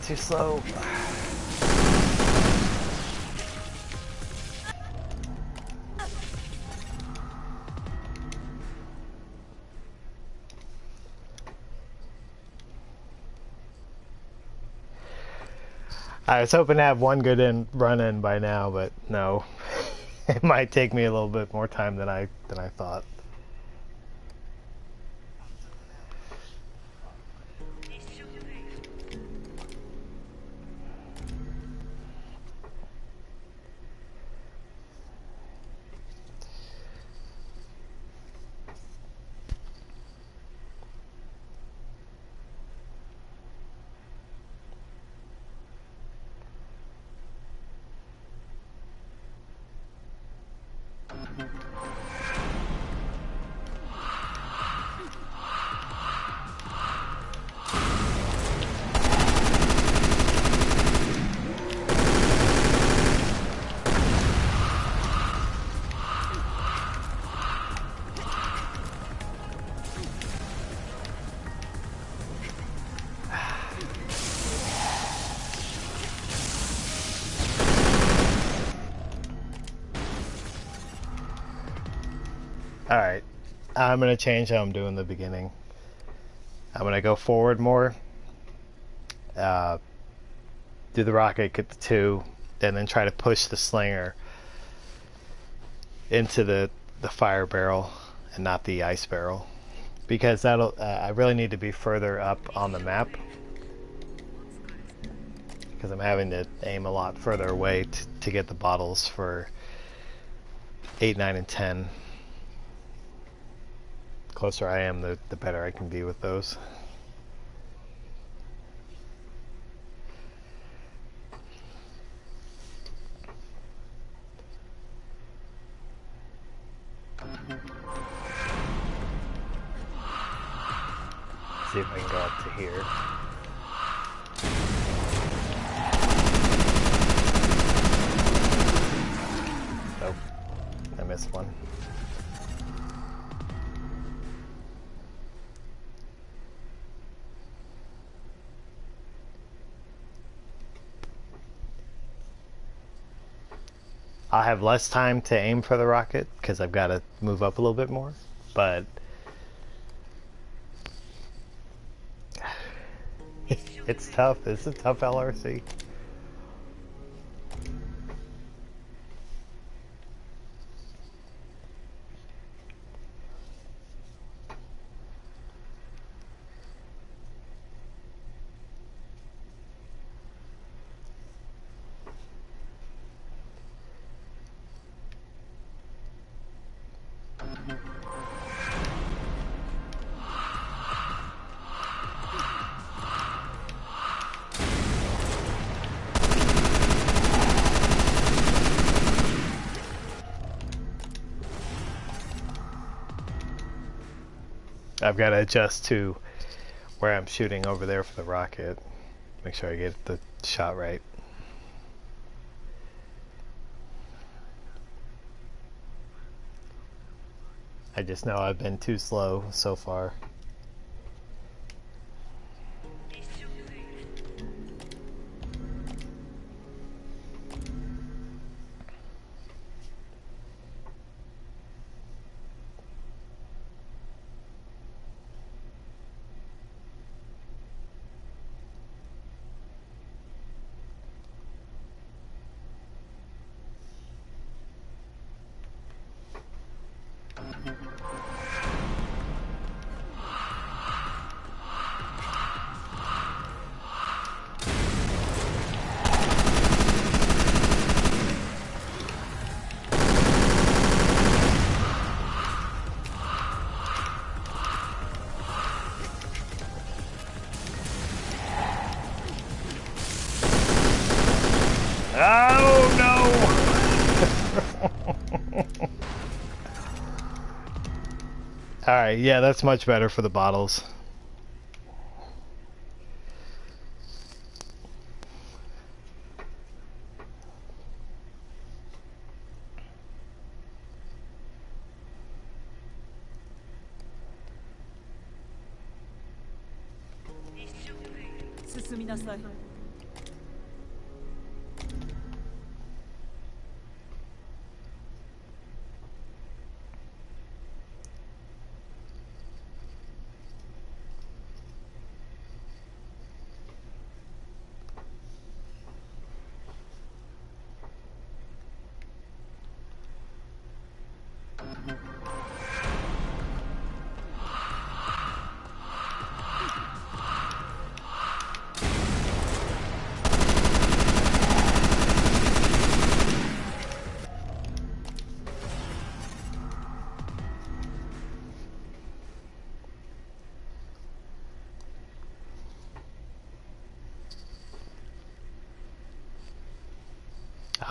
A: Too slow. I was hoping to have one good run in by now, but no. It might take me a little bit more time than I thought. Alright, I'm going to change how I'm doing the beginning. I'm going to go forward more, do the rocket, get the 2, and then try to push the slinger into the fire barrel and not the ice barrel. Because that'll, I really need to be further up on the map. Because I'm having to aim a lot further away to get the bottles for 8, 9, and 10. Closer I am, the better I can be with those. See if I can go up to here. Nope, I missed one. I'll have less time to aim for the rocket because I've got to move up a little bit more. But it's tough. It's a tough LRC. I've got to adjust to where I'm shooting over there for the rocket. Make sure I get the shot right. I just know I've been too slow so far. Oh no! Alright, yeah, that's much better for the bottles.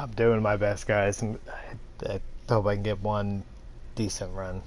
A: I'm doing my best, guys. I hope I can get one decent run.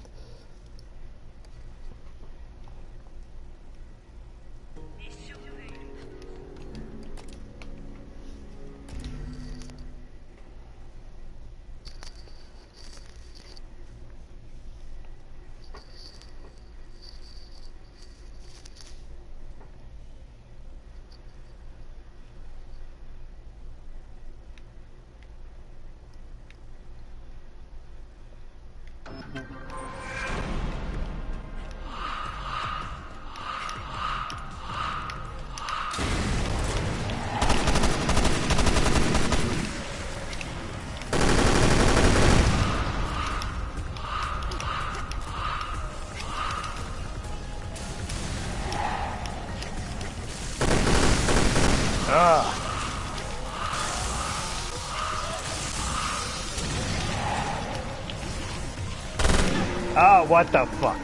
A: Oh, what the fuck?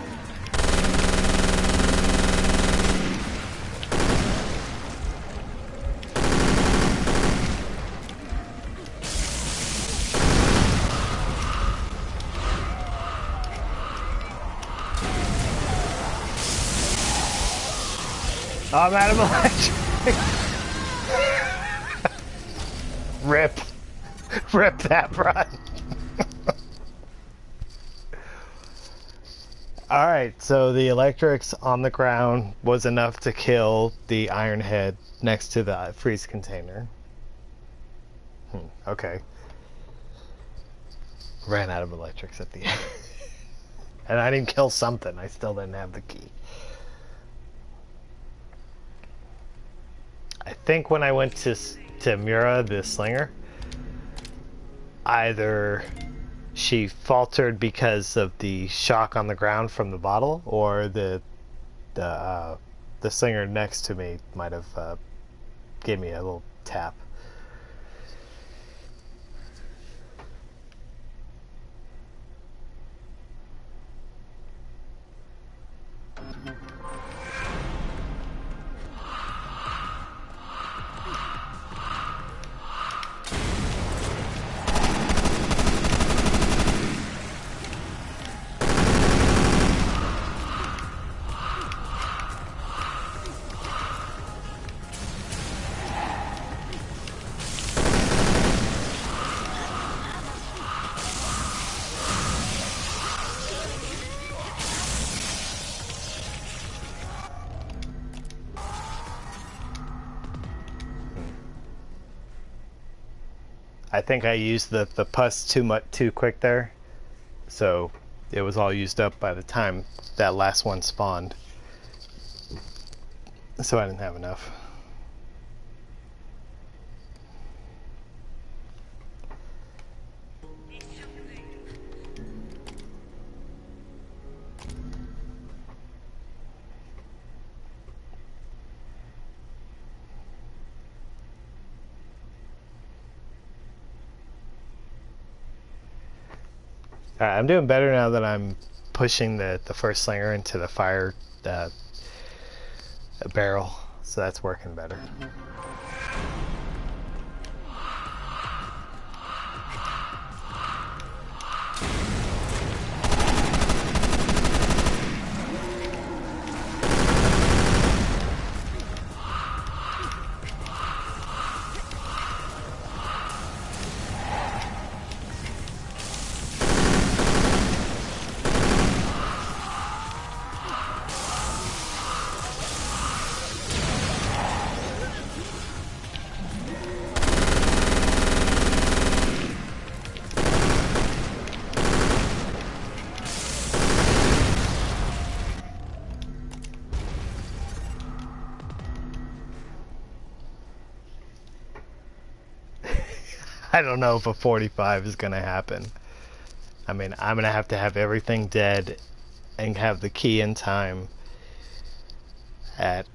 A: Oh, I'm out of electric. Rip. Rip that run. Alright, so the electrics on the ground was enough to kill the iron head next to the freeze container. Okay. Ran out of electrics at the end. And I didn't kill something. I still didn't have the key. I think when I went to Mura, the slinger, either she faltered because of the shock on the ground from the bottle, or the slinger next to me might have gave me a little tap. I think I used the pus too quick there, so it was all used up by the time that last one spawned. So I didn't have enough. Alright, I'm doing better now that I'm pushing the first slinger into the fire barrel, so that's working better. I don't know if a 45 is going to happen. I mean, I'm going to have everything dead and have the key in time at,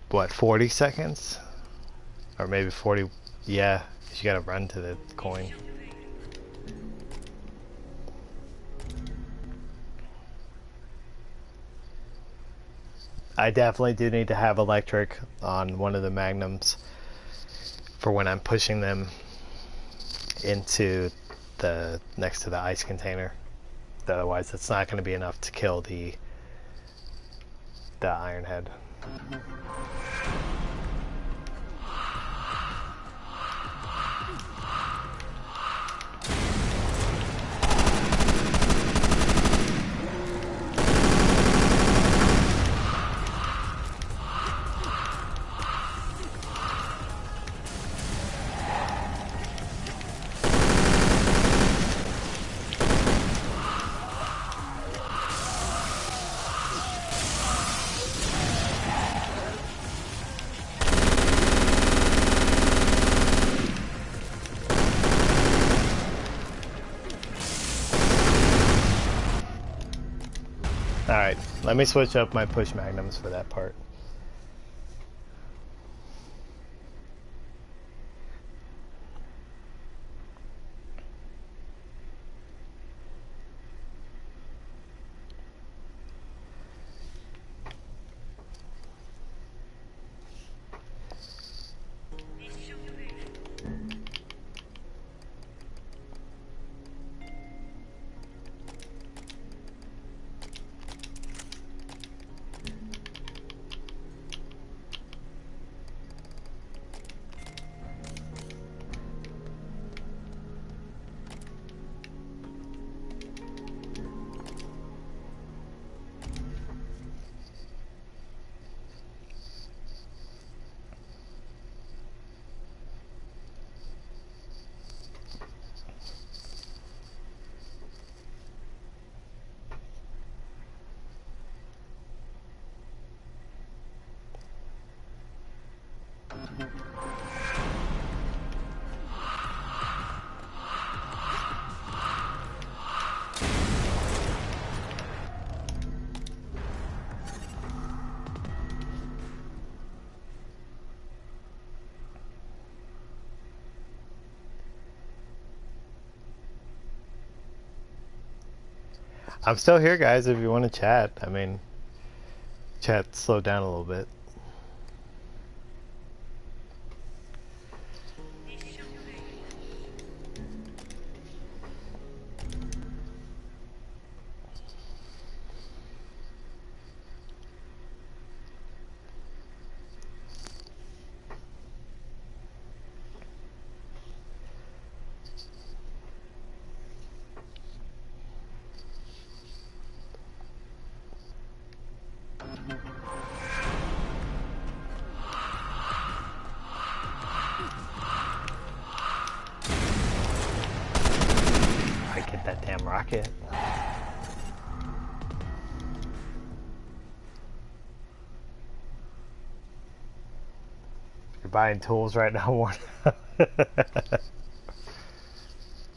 A: what, 40 seconds? Or maybe 40, yeah, 'cause you got to run to the coin. I definitely do need to have electric on one of the magnums for when I'm pushing them into the next to the ice container. Otherwise it's not going to be enough to kill the iron head. Alright, let me switch up my push magnums for that part. I'm still here, guys, if you want to chat. I mean, chat slowed down a little bit. I get that damn rocket. You're buying tools right now, Warren.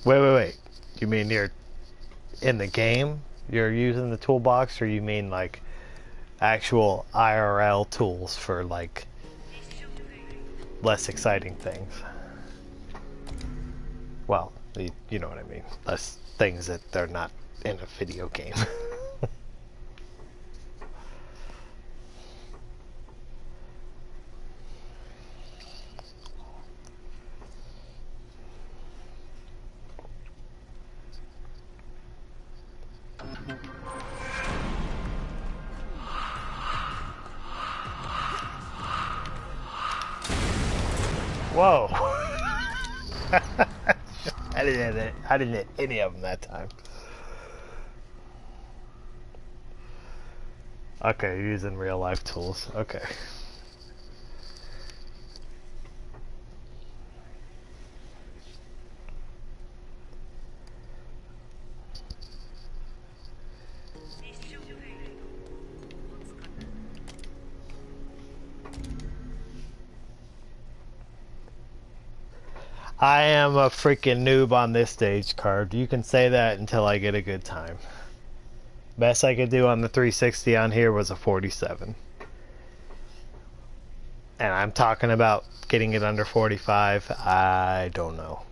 A: Wait. You mean you're in the game? You're using the toolbox, or you mean like actual IRL tools for like less exciting things? Well, you know what I mean. Less things that they're not in a video game. Whoa! I didn't hit any of them that time. Okay, you're using real life tools. Okay. I am a freaking noob on this stage, Carved. You can say that until I get a good time. Best I could do on the 360 on here was a 47. And I'm talking about getting it under 45. I don't know.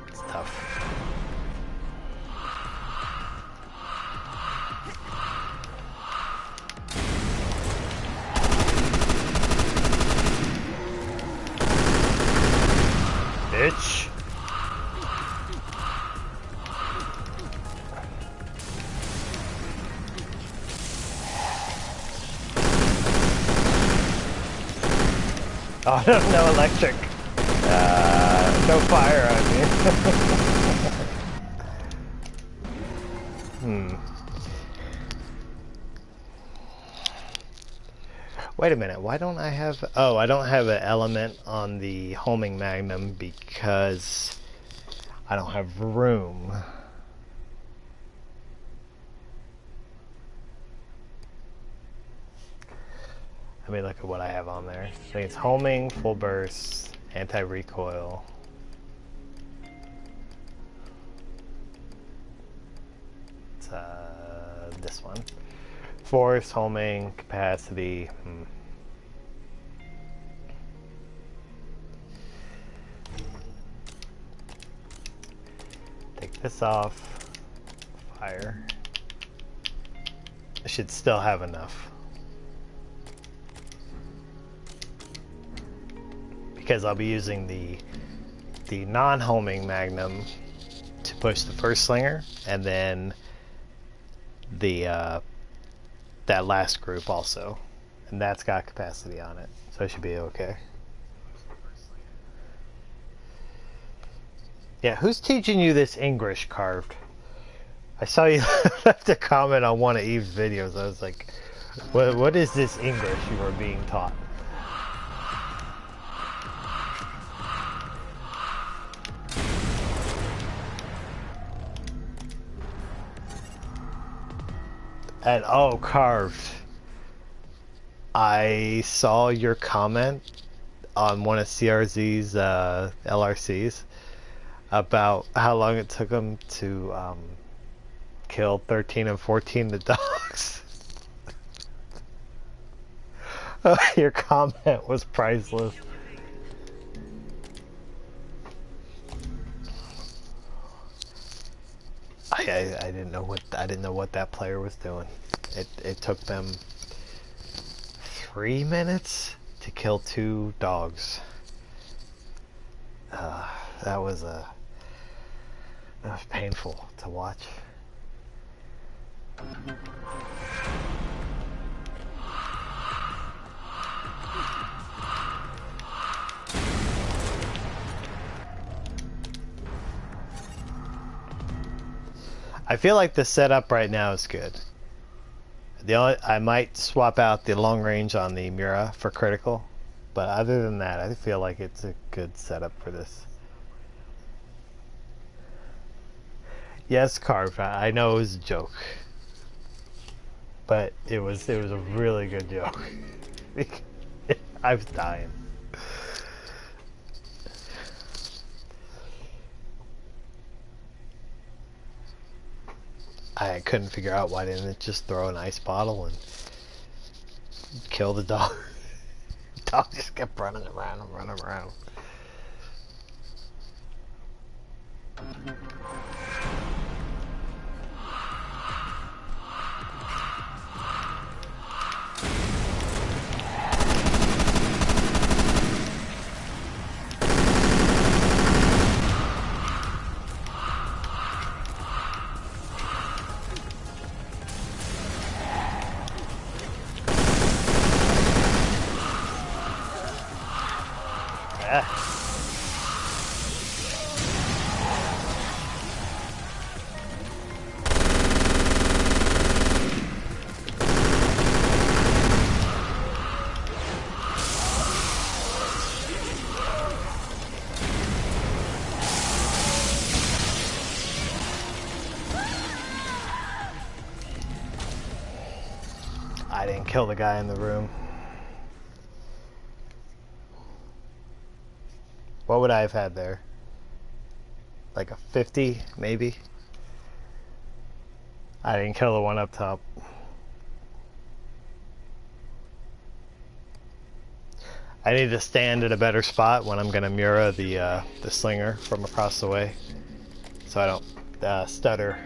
A: It's tough. Bitch. Oh, no electric. No fire on me. Wait a minute, why don't I have... Oh, I don't have an element on the homing magnum because I don't have room. Let me look at what I have on there. I think it's homing, full burst, anti-recoil. It's this one. Force, homing, capacity. Take this off. Fire. I should still have enough. Because I'll be using the non-homing magnum to push the first slinger, and then the that last group also, and that's got capacity on it, so it should be okay. Yeah, who's teaching you this English, Carved? I saw you left a comment on one of Eve's videos. I was like, what is this English you are being taught? And oh, Carved, I saw your comment on one of CRZ's LRCs about how long it took him to kill 13 and 14 the dogs. Your comment was priceless. I didn't know what that player was doing. It took them 3 minutes to kill 2 dogs. That was painful to watch. I feel like the setup right now is good. I might swap out the long range on the Mura for critical, but other than that, I feel like it's a good setup for this. Yes, Carve. I know it was a joke, but it was a really good joke. I was dying. I couldn't figure out why didn't it just throw an ice bottle and kill the dog. The dog just kept running around and running around. I didn't kill the guy in the room. What would I have had there? Like a 50, maybe? I didn't kill the one up top. I need to stand at a better spot when I'm gonna Mura the slinger from across the way, so I don't stutter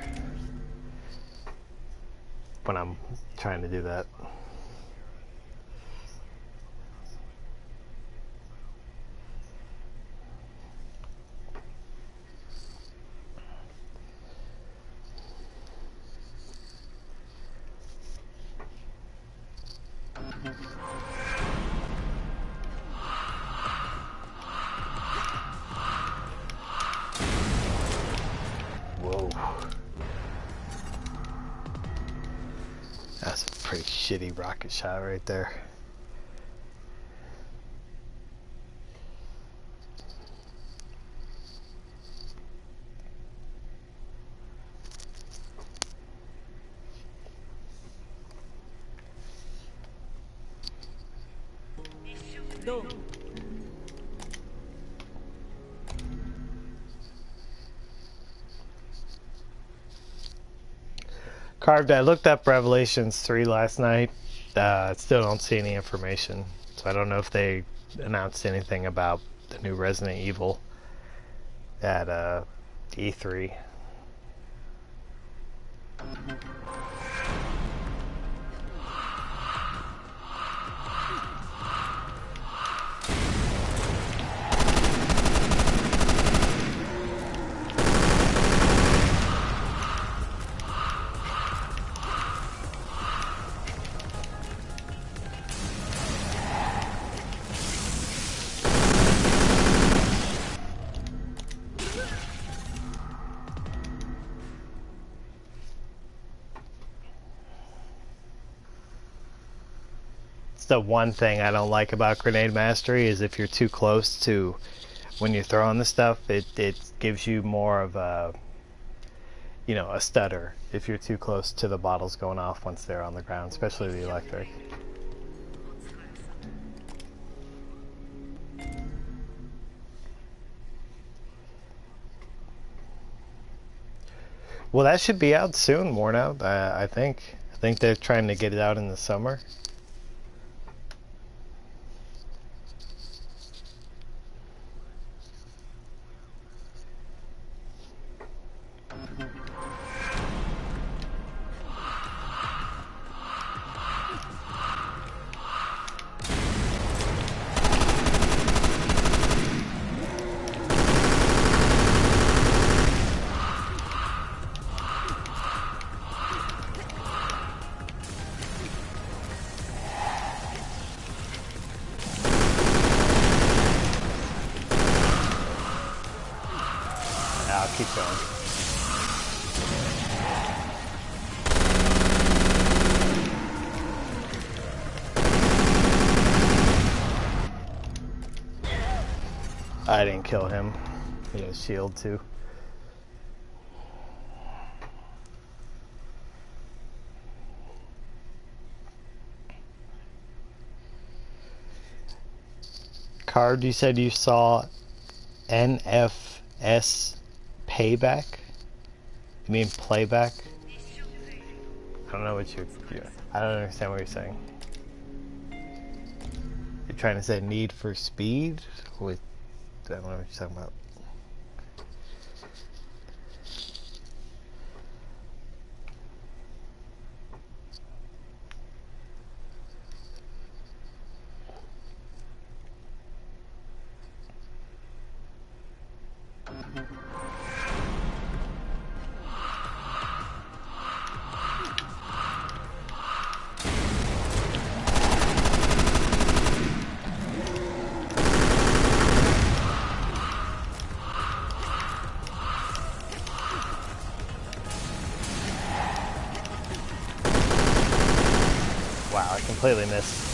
A: when I'm trying to do that. Whoa. That's a pretty shitty rocket shot right there. Carved, I looked up Revelations 3 last night. Still don't see any information. So I don't know if they announced anything about the new Resident Evil at E3. The one thing I don't like about grenade mastery is if you're too close to when you're throwing the stuff, it gives you more of a, you know, a stutter if you're too close to the bottles going off once they're on the ground, especially the electric. Well, that should be out soon, worn out. I think. I think they're trying to get it out in the summer. I'll keep going. I didn't kill him. He has shield too. Card, you said you saw NFS payback? You mean playback? I don't know what I don't understand what you're saying. You're trying to say Need for Speed? With, I don't know what you're talking about. Wow, I completely missed.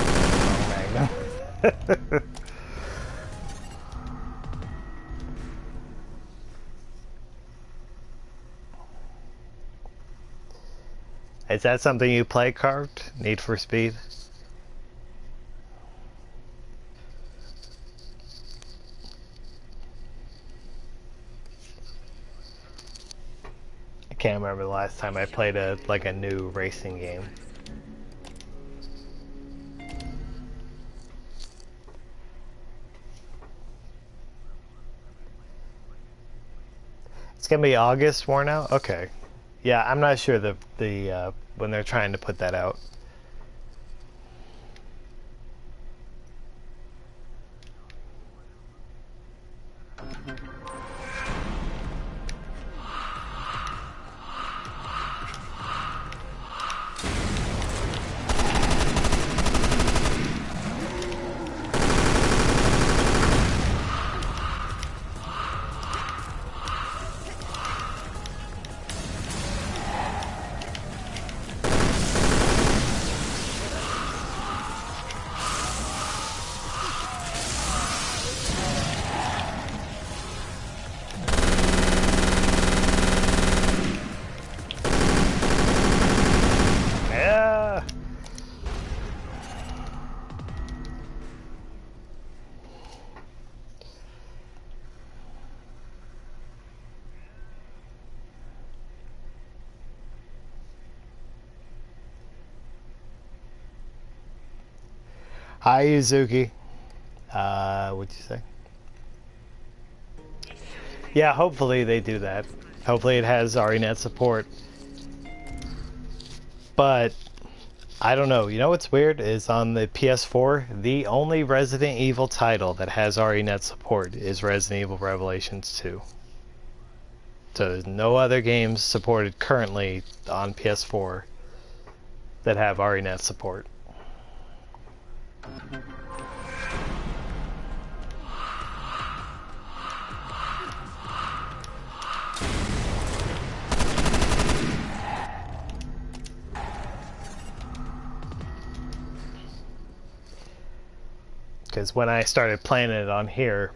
A: Oh, Magnum. Is that something you play, Carved? Need for Speed? I can't remember the last time I played a new racing game. It's gonna be August, worn out. Okay, yeah, I'm not sure the when they're trying to put that out. Yeah. Hi, Yuzuki. What'd you say? Yeah, hopefully they do that. Hopefully it has RENet support. But I don't know. You know what's weird is on the PS4, the only Resident Evil title that has RENet support is Resident Evil Revelations 2. So there's no other games supported currently on PS4 that have RENet support. Because when I started playing it on here,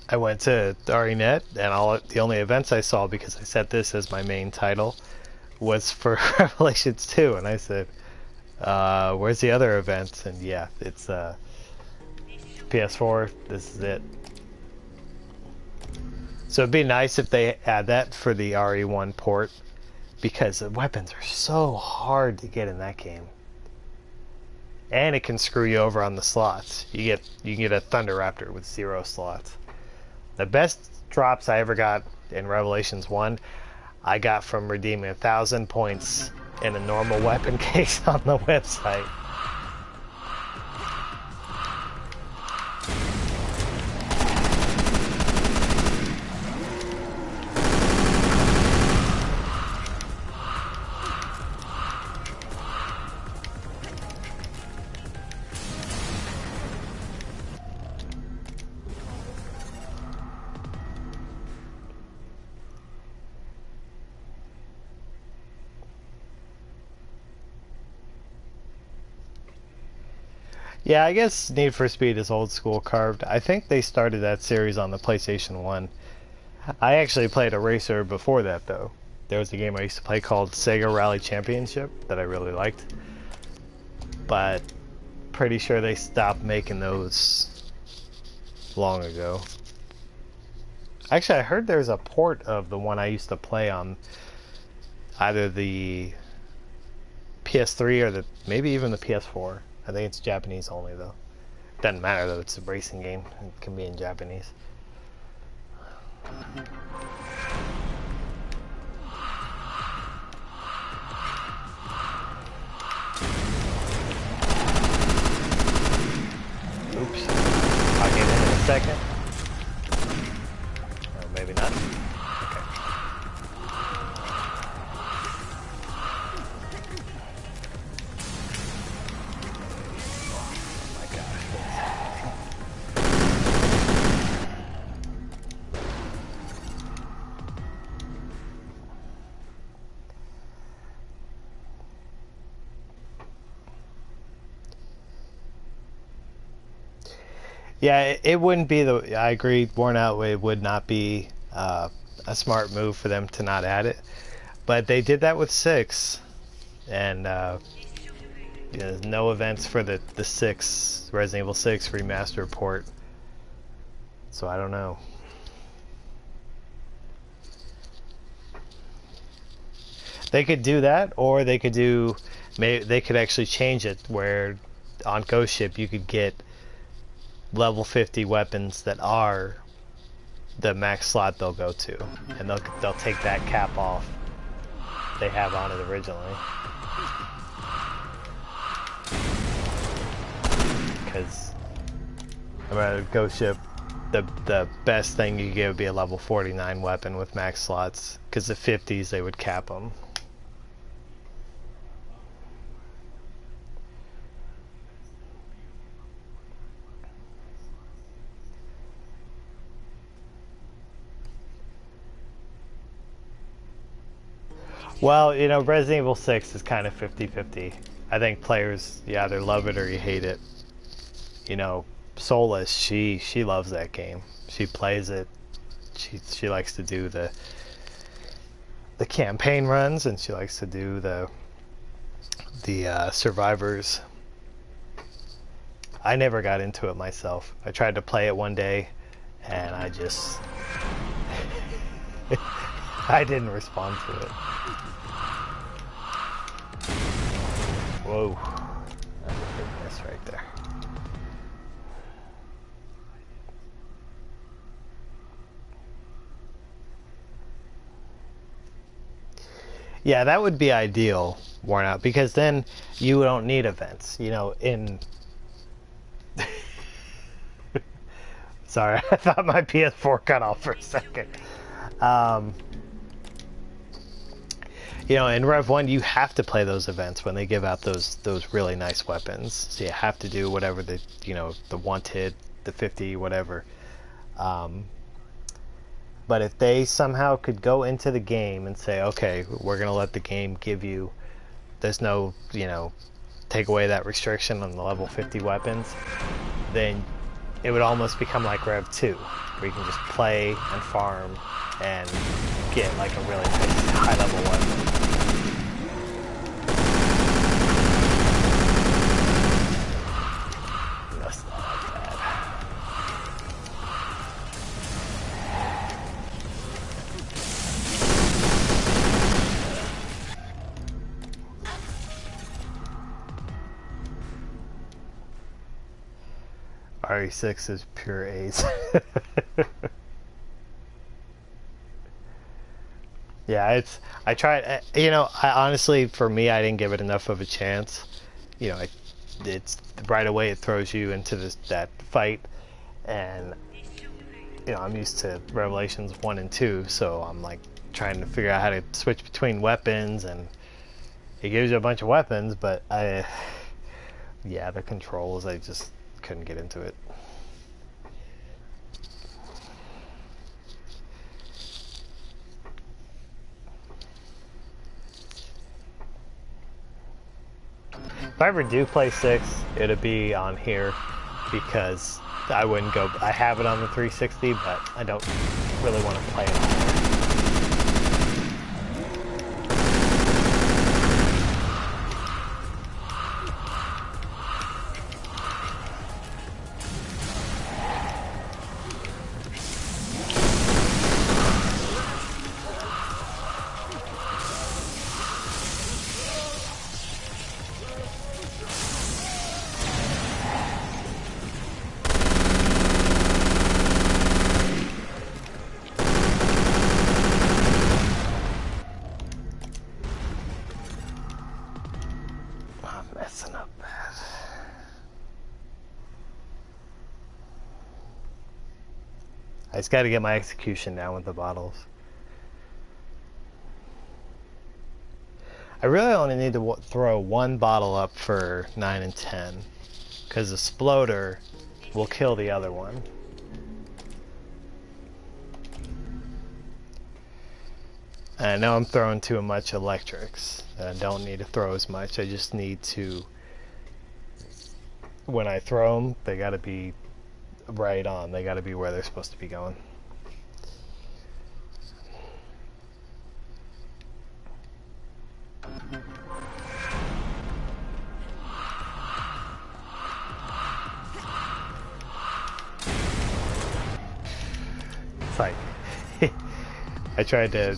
A: I went to RENet, and the only events I saw, because I set this as my main title, was for Revelations 2, and I said, where's the other events? And yeah, it's PS4, this is it. So it'd be nice if they add that for the RE1 port, because the weapons are so hard to get in that game. And it can screw you over on the slots. You can get a Thunder Raptor with 0 slots. The best drops I ever got in Revelations 1, I got from redeeming 1,000 points in a normal weapon case on the website. Yeah, I guess Need for Speed is old school carved. I think they started that series on the PlayStation 1. I actually played a racer before that, though. There was a game I used to play called Sega Rally Championship that I really liked. But pretty sure they stopped making those long ago. Actually, I heard there's a port of the one I used to play on either the PS3 or maybe even the PS4. I think it's Japanese only, though. Doesn't matter, though. It's a racing game. It can be in Japanese. Oops. I'll get in a second. Or maybe not. Okay. Yeah, it wouldn't be I agree, worn out, it would not be a smart move for them to not add it. But they did that with 6, and no events for the 6, Resident Evil 6 remaster port. So I don't know. They could do that, or they could do, maybe they could actually change it where on Ghost Ship you could get level 50 weapons that are the max slot they'll go to, and they'll take that cap off they have on it originally. Because about Ghost Ship, the best thing you could get would be a level 49 weapon with max slots, because the 50s they would cap them. Well, Resident Evil 6 is kind of 50-50. I think players, you either love it or you hate it. Solus, she loves that game. She plays it. She likes to do the campaign runs, and she likes to do the survivors. I never got into it myself. I tried to play it one day, and I just I didn't respond to it. Whoa. That's a big miss right there. Yeah, that would be ideal, worn out, because then you don't need events. Sorry, I thought my PS4 cut off for a second. In Rev 1, you have to play those events when they give out those really nice weapons. So you have to do whatever the wanted, the 50, whatever. But if they somehow could go into the game and say, okay, we're going to let the game give you, there's no, take away that restriction on the level 50 weapons, then it would almost become like Rev 2, where you can just play and farm and get like a really nice high level weapon. That's not bad. RE6 is pure ace. Yeah, I tried, you know, I honestly, for me, I didn't give it enough of a chance. You know, it's right away it throws you into that fight, and you know, I'm used to Revelations 1 and 2, so I'm like trying to figure out how to switch between weapons, and it gives you a bunch of weapons, but yeah, the controls, I just couldn't get into it. If I ever do play 6, it'll be on here, because I wouldn't go. I have it on the 360, but I don't really want to play it on there. Messing up bad. I just got to get my execution down with the bottles. I really only need to throw one bottle up for 9 and 10, because the Sploder will kill the other one. And I know I'm throwing too much electrics. I don't need to throw as much. I just need to, when I throw them, they got to be right on. They got to be where they're supposed to be going. It's like I tried to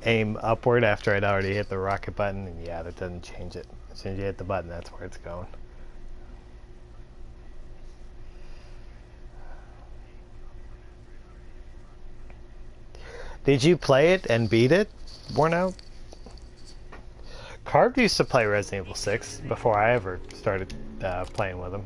A: aim upward after I'd already hit the rocket button, and yeah, that doesn't change it. As soon as you hit the button, that's where it's going. Did you play it and beat it, Worn Out? Carved used to play Resident Evil 6 before I ever started playing with him.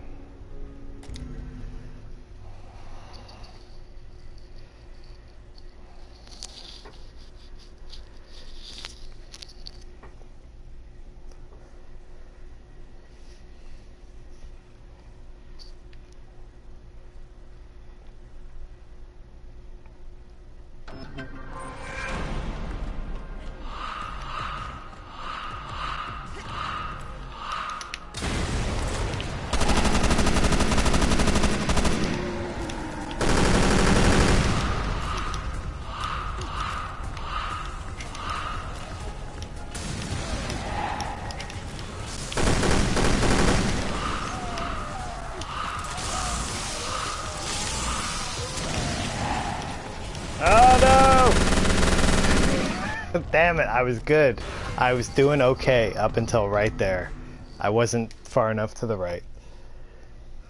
A: Damn it, I was good. I was doing okay up until right there. I wasn't far enough to the right.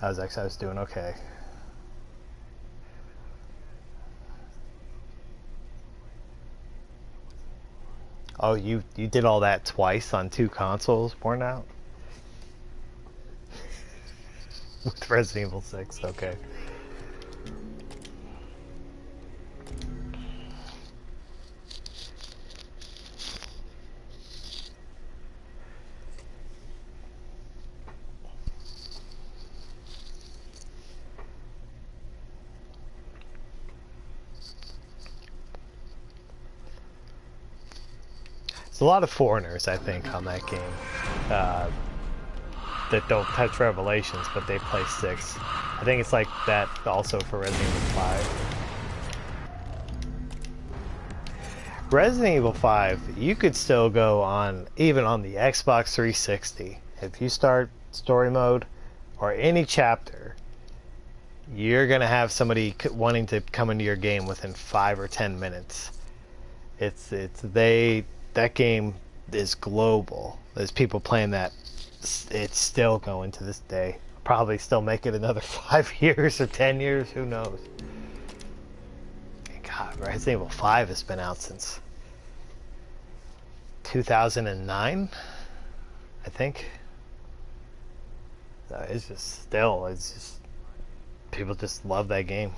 A: I was doing okay. Oh, you did all that twice on 2 consoles, Worn Out? With Resident Evil 6, okay. There's a lot of foreigners, I think, on that game that don't touch Revelations, but they play 6. I think it's like that also for Resident Evil 5. Resident Evil 5, you could still go on, even on the Xbox 360. If you start story mode or any chapter, you're going to have somebody wanting to come into your game within 5 or 10 minutes. That game is global. There's people playing that. It's still going to this day. probably still make it another 5 years or 10 years, who knows. God, Resident Evil 5 has been out since 2009, I think. It's just people just love that game.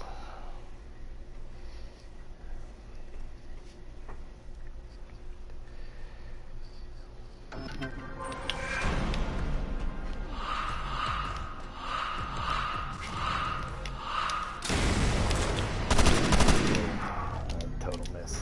A: Total miss.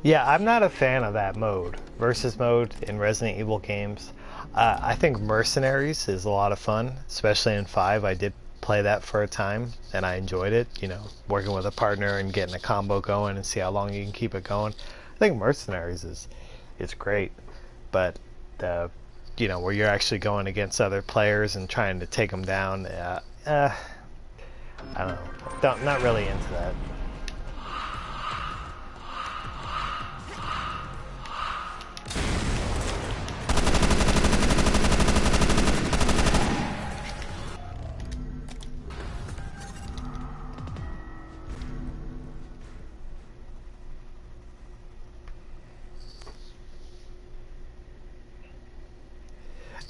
A: Yeah, I'm not a fan of that mode, versus mode in Resident Evil games. I think Mercenaries is a lot of fun, especially in 5. I did play that for a time, and I enjoyed it. You know, working with a partner and getting a combo going and see how long you can keep it going. I think Mercenaries is great, but you know, where you're actually going against other players and trying to take them down, I don't know, not really into that.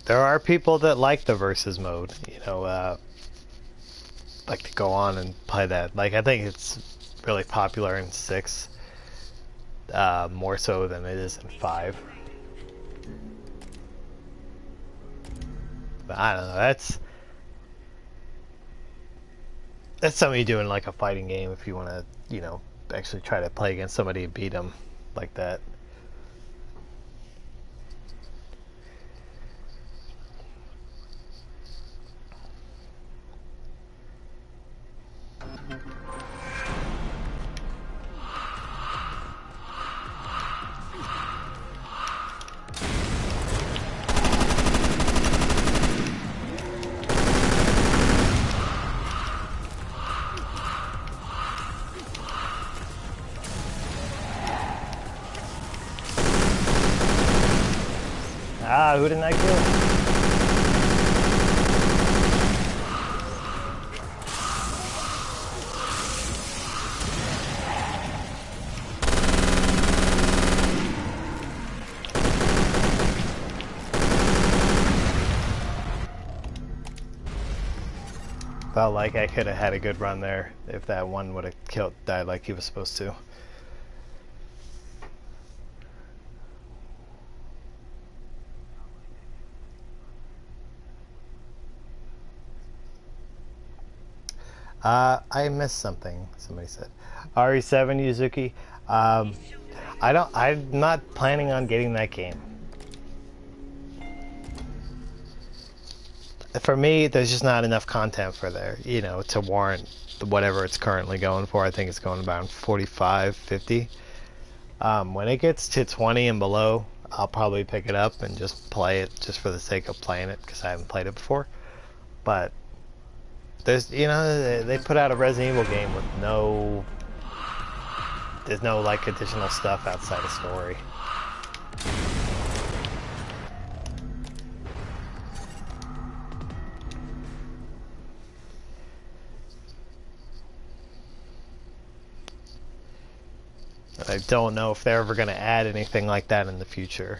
A: There are people that like the versus mode, you know, like to go on and play that. Like, I think it's really popular in 6, more so than it is in 5. But I don't know, that's something you do in like a fighting game if you want to, you know, actually try to play against somebody and beat them like that. Ah, who didn't I kill? Felt like I could have had a good run there if that one would have died like he was supposed to. I missed something. Somebody said RE7 Yuzuki. I'm not planning on getting that game. For me, there's just not enough content for there, you know, to warrant whatever it's currently going for. I think it's going about 45, 50. When it gets to 20 and below, I'll probably pick it up and just play it just for the sake of playing it because I haven't played it before. But there's, you know, they put out a Resident Evil game with there's no like additional stuff outside of story. I don't know if they're ever going to add anything like that in the future.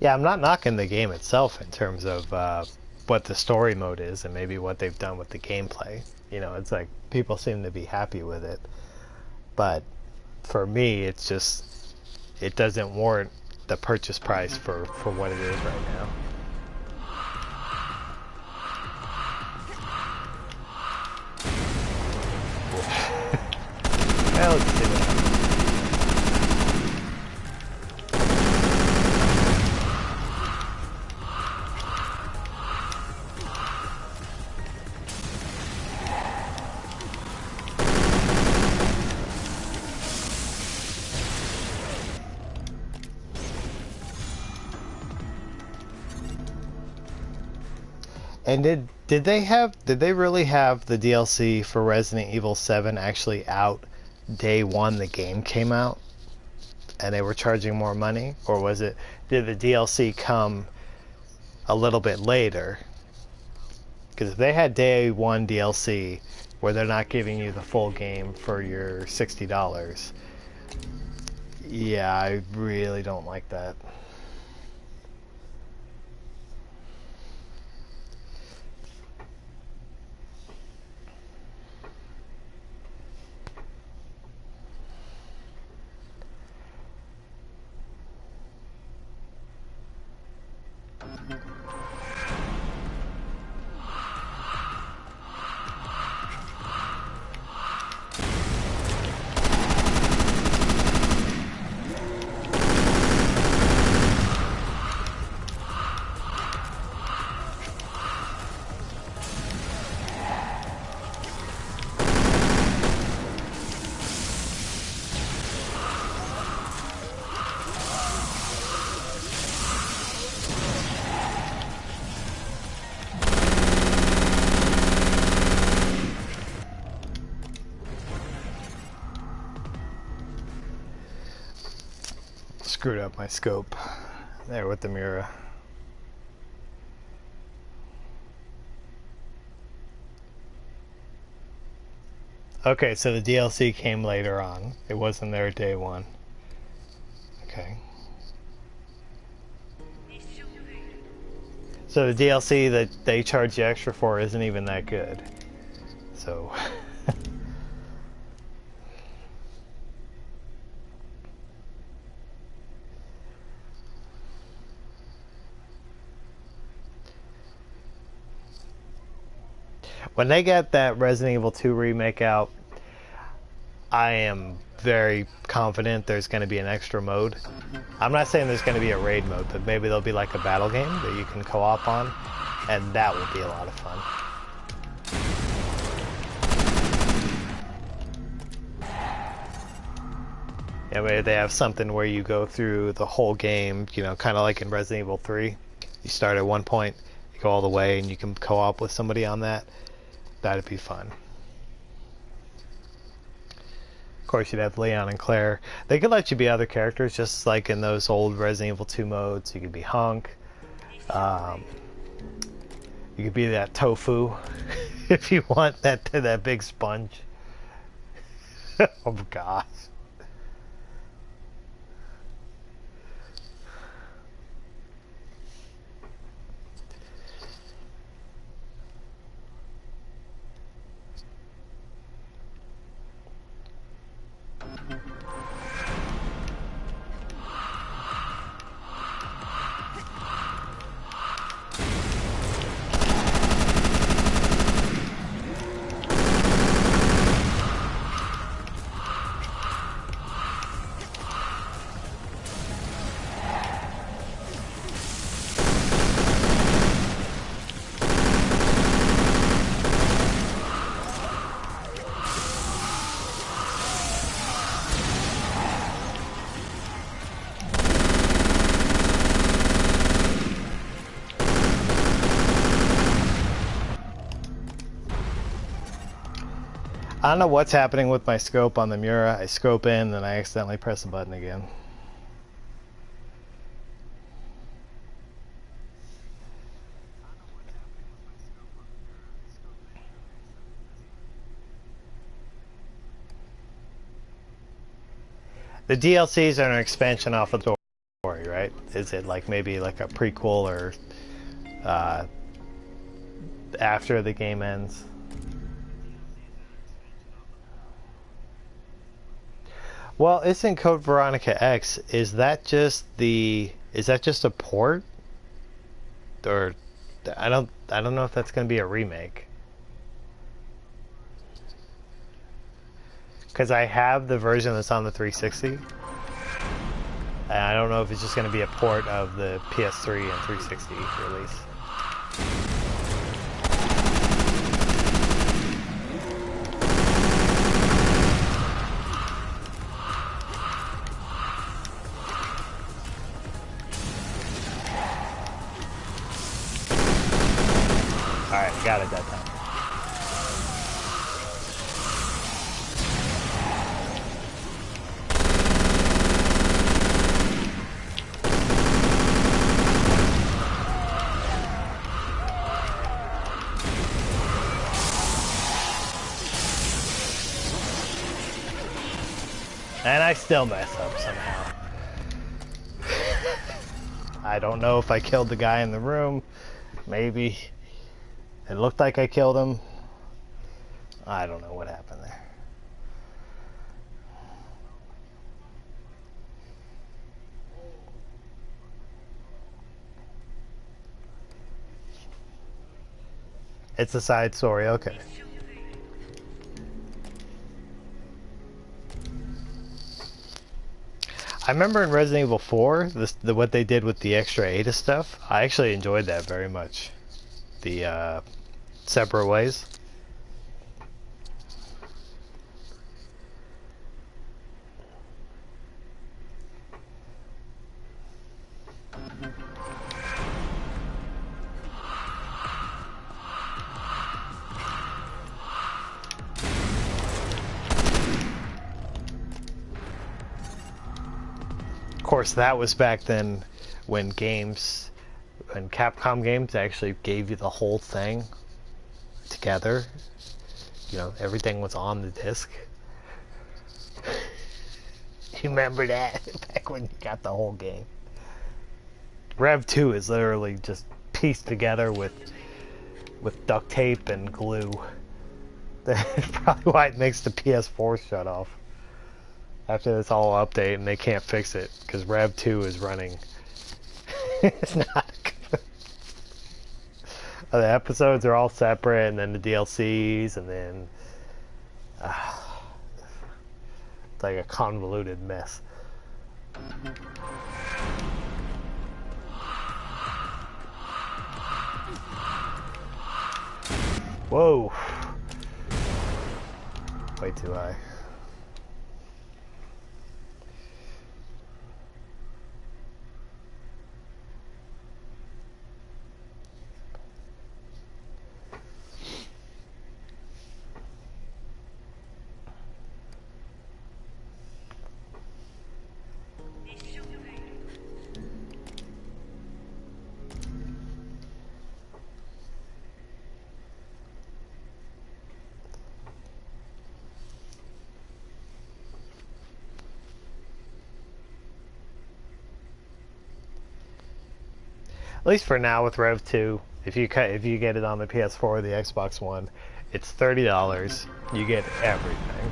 A: Yeah, I'm not knocking the game itself in terms of what the story mode is and maybe what they've done with the gameplay. You know, it's like people seem to be happy with it. But for me, it's just, it doesn't warrant the purchase price for what it is right now. let's see what happens. And did they really have the DLC for Resident Evil 7 actually out day one the game came out and they were charging more money, or did the DLC come a little bit later? Because if they had day one DLC where they're not giving you the full game for your $60, yeah, I really don't like that. Screwed up my scope there with the mirror. Okay, so the DLC came later on. It wasn't there day one. Okay. So the DLC that they charge you extra for isn't even that good. So... When they get that Resident Evil 2 remake out, I am very confident there's going to be an extra mode. I'm not saying there's going to be a raid mode, but maybe there'll be like a battle game that you can co-op on, and that will be a lot of fun. Yeah, maybe they have something where you go through the whole game, you know, kind of like in Resident Evil 3. You start at one point, you go all the way, and you can co-op with somebody on that. That'd be fun. Of course, you'd have Leon and Claire. They could let you be other characters, just like in those old Resident Evil 2 modes. You could be Hunk. You could be that tofu if you want that big sponge. Oh gosh. I don't know what's happening with my scope on the Mura. I scope in, then I accidentally press the button again. The DLCs are an expansion off of the story, right? Is it like maybe like a prequel or after the game ends? Well, isn't Code Veronica X, is that just a port? Or I don't know if that's going to be a remake. because I have the version that's on the 360. And I don't know if it's just going to be a port of the PS3 and 360 release. Alright, I got it that time. And I still mess up somehow. I don't know if I killed the guy in the room. Maybe. It looked like I killed him. I don't know what happened there. It's a side story, okay. I remember in Resident Evil 4, what they did with the extra Ada stuff. I actually enjoyed that very much. The separate ways. Of course, that was back then when Capcom games actually gave you the whole thing together. You know, everything was on the disc. You remember that? Back when you got the whole game. Rev 2 is literally just pieced together with duct tape and glue. That's probably why it makes the PS4 shut off. After this whole update and they can't fix it because Rev 2 is running. It's not good. The episodes are all separate and then the DLCs and then it's like a convoluted mess. Whoa. Way too high. At least for now with Rev 2, if you get it on the PS4 or the Xbox One, it's $30. You get everything.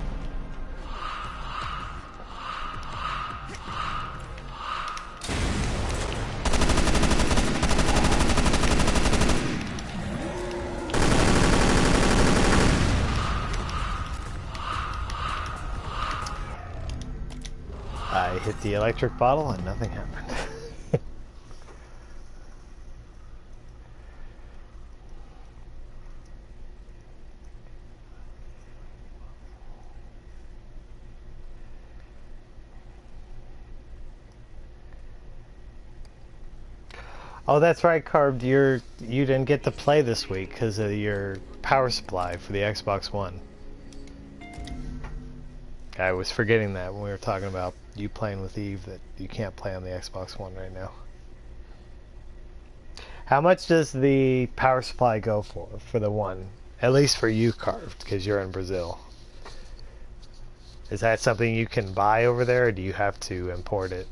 A: I hit the electric bottle and nothing happened. Oh, that's right, Carved. You didn't get to play this week because of your power supply for the Xbox One. I was forgetting that when we were talking about you playing with Eve, that you can't play on the Xbox One right now. How much does the power supply go for the one? At least for you, Carved, because you're in Brazil. Is that something you can buy over there, or do you have to import it?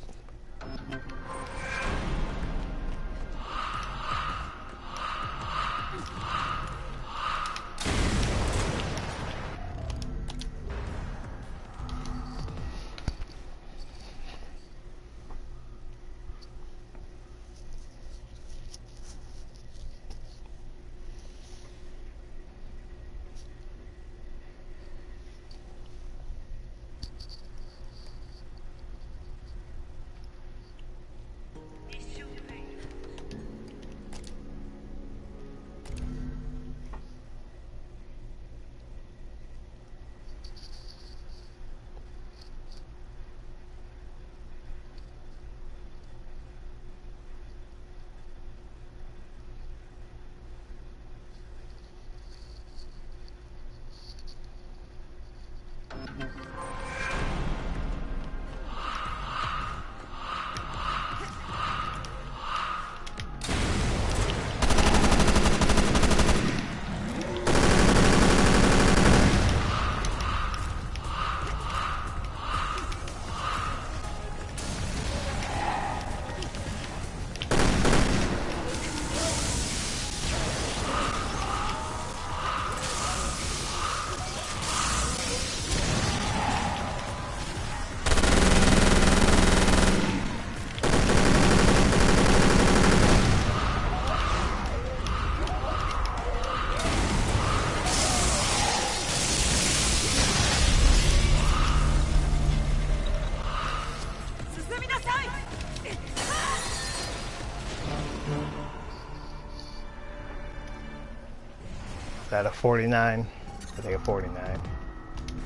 A: that a 49? I think a 49.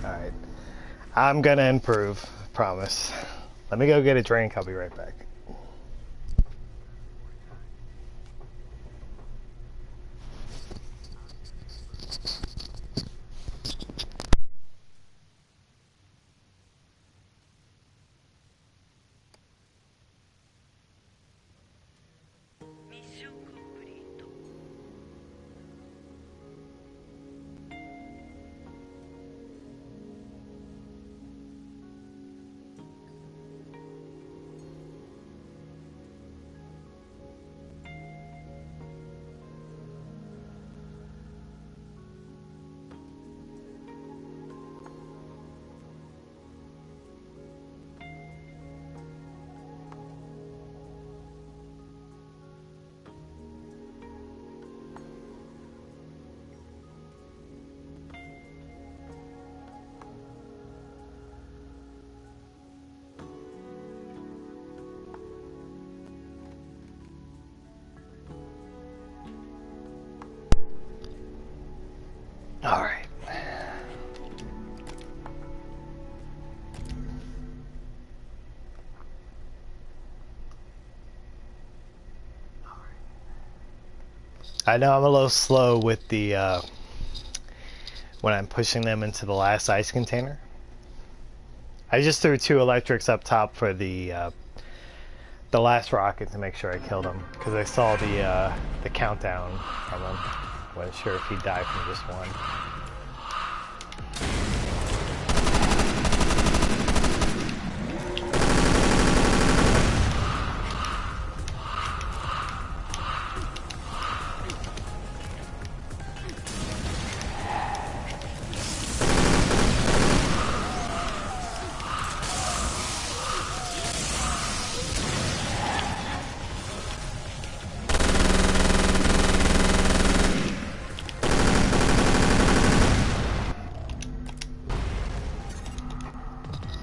A: Alright. I'm gonna improve, promise. Let me go get a drink, I'll be right back. Alright. I know I'm a little slow with the when I'm pushing them into the last ice container. I just threw 2 electrics up top for the last rocket to make sure I killed him, because I saw the countdown from him. Wasn't sure if he died from just one.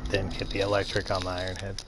A: Didn't get the electric on the Iron Head.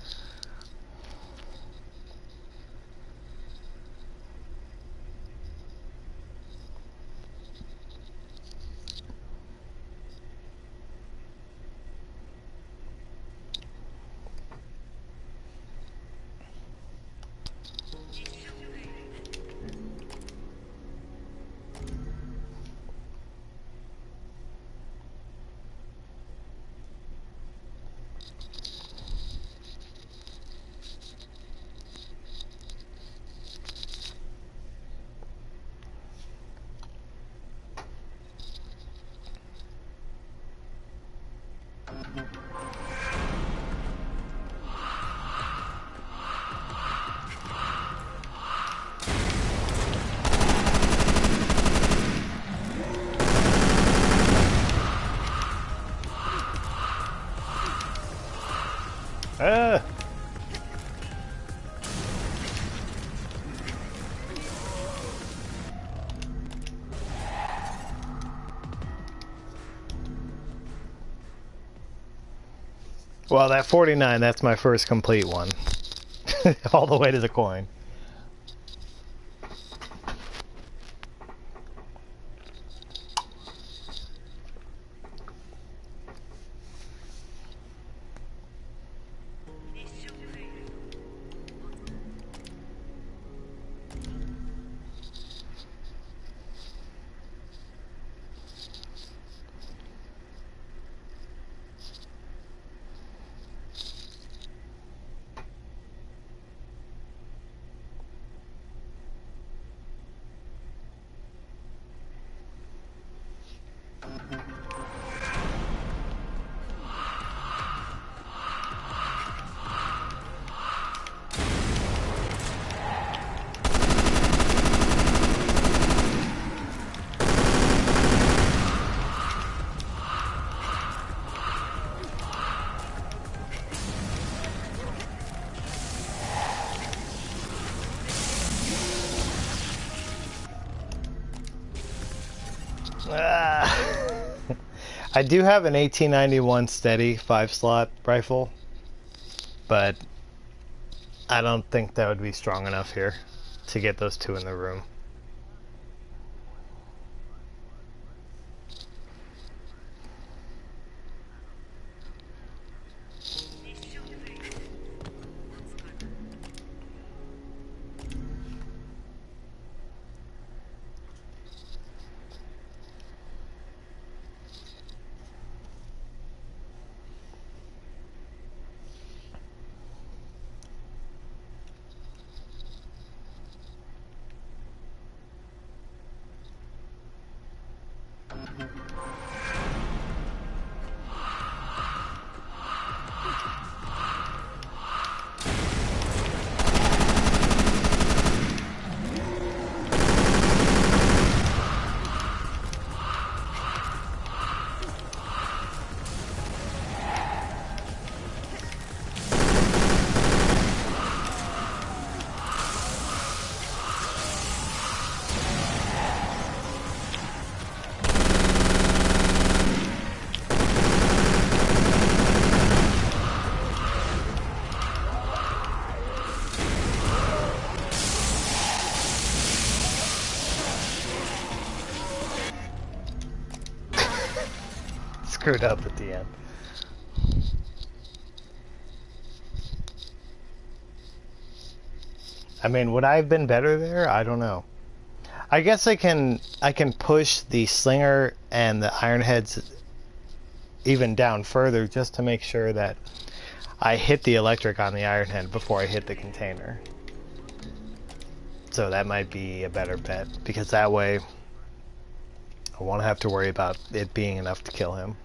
A: Well, that 49, that's my first complete one. All the way to the coin. I do have an 1891 steady 5-slot rifle, but I don't think that would be strong enough here to get those 2 in the room. Screwed up at the end. I mean, would I have been better there? I don't know. I guess I can push the slinger and the iron heads even down further just to make sure that I hit the electric on the iron head before I hit the container. So that might be a better bet, because that way I won't have to worry about it being enough to kill him.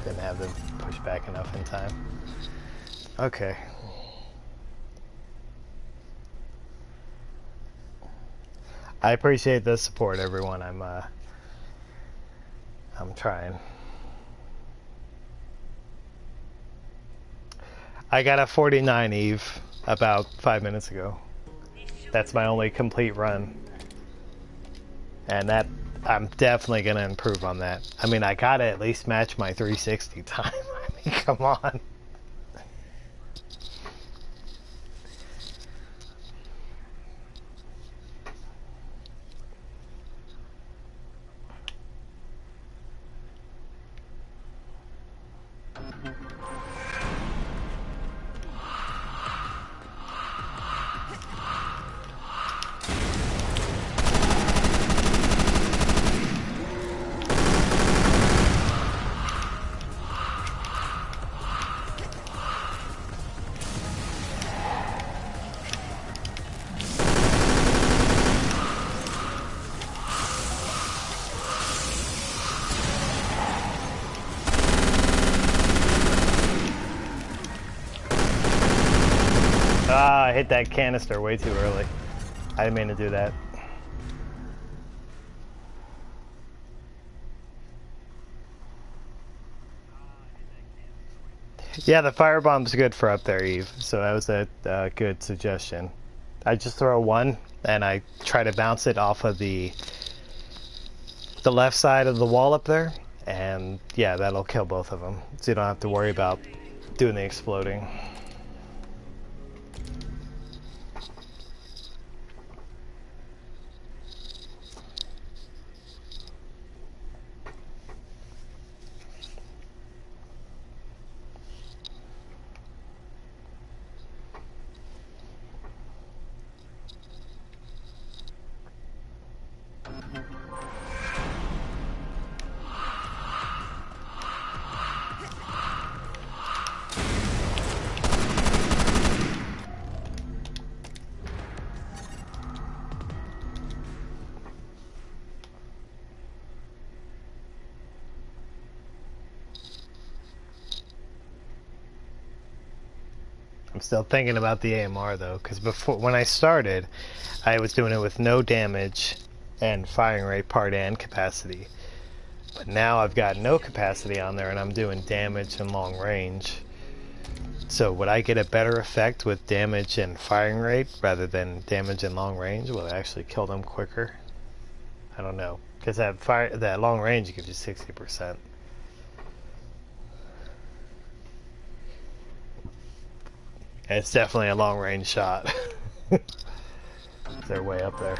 A: Didn't have them push back enough in time. Okay. I appreciate the support, everyone. I'm trying. I got a 49 Eve about 5 minutes ago. That's my only complete run. And that, I'm definitely gonna improve on that. I mean, I gotta at least match my 360 time. I mean, come on. Ah, I hit that canister way too early. I didn't mean to do that. Yeah, the firebomb's good for up there, Eve. So that was a good suggestion. I just throw one and I try to bounce it off of the left side of the wall up there, and yeah, that'll kill both of them. So you don't have to worry about doing the exploding. I'm still thinking about the AMR though, because before, when I started, I was doing it with no damage and firing rate part and capacity. But now I've got no capacity on there and I'm doing damage and long range. So would I get a better effect with damage and firing rate rather than damage and long range? Will it actually kill them quicker? I don't know, because that long range gives you 60%. And it's definitely a long range shot. They're way up there.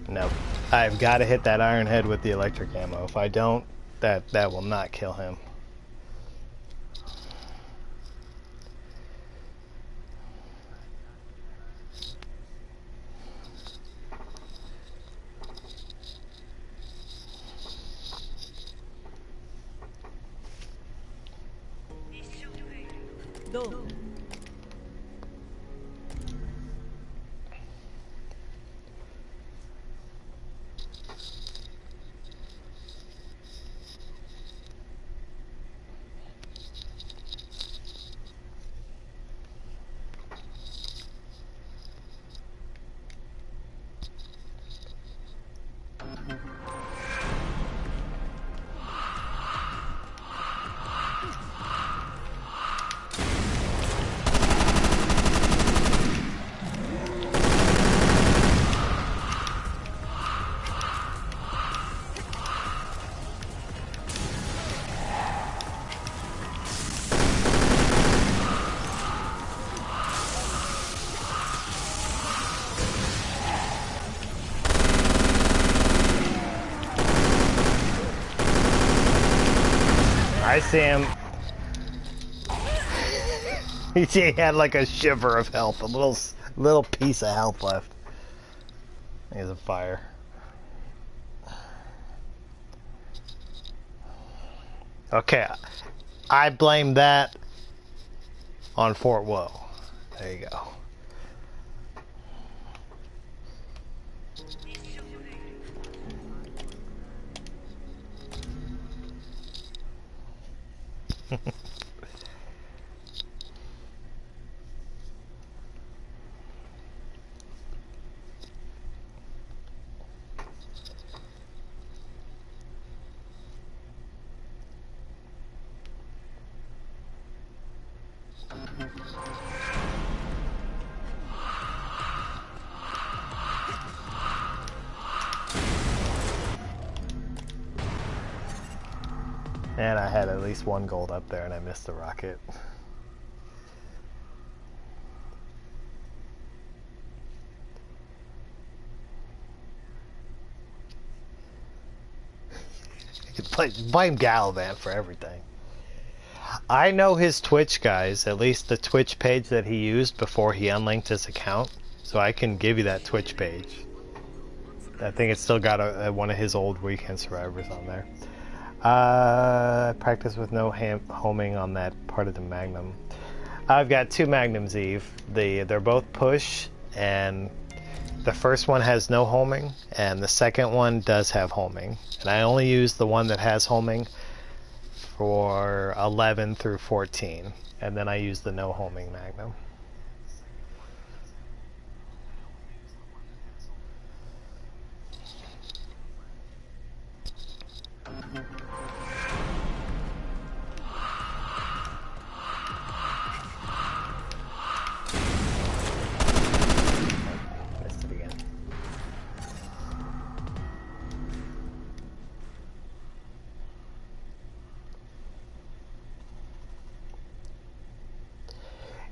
A: Nope. I've got to hit that iron head with the electric ammo. If I don't, that will not kill him. I see him. He had like a shiver of health, a little piece of health left. He's a fire. Okay, I blame that on Fort Woe. There you go. And I had at least one gold up there and I missed the rocket. Blame Gallivant for everything. I know his Twitch, guys, at least the Twitch page that he used before he unlinked his account, so I can give you that Twitch page. I think it's still got one of his old Weekend Survivors on there. Practice with no homing on that part of the Magnum. I've got two Magnums, Eve. They're both push, and the first one has no homing, and the second one does have homing. And I only use the one that has homing for 11 through 14, and then I use the no homing Magnum. Missed it again.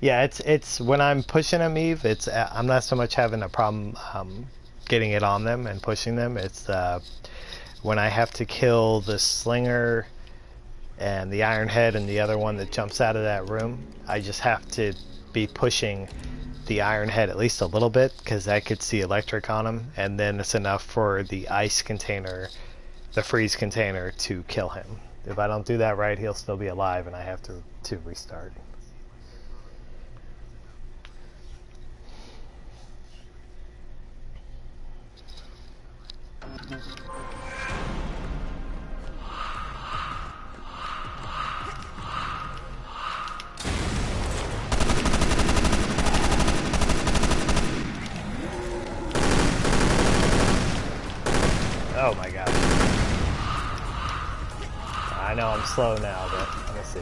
A: Yeah, it's when I'm pushing them, Eve. I'm not so much having a problem getting it on them and pushing them. It's when I have to kill the slinger and the iron head and the other one that jumps out of that room. I just have to be pushing the iron head at least a little bit because I could see electric on him, and then it's enough for the ice container, the freeze container, to kill him. If I don't do that right, he'll still be alive and I have to restart. slow now, but let me see.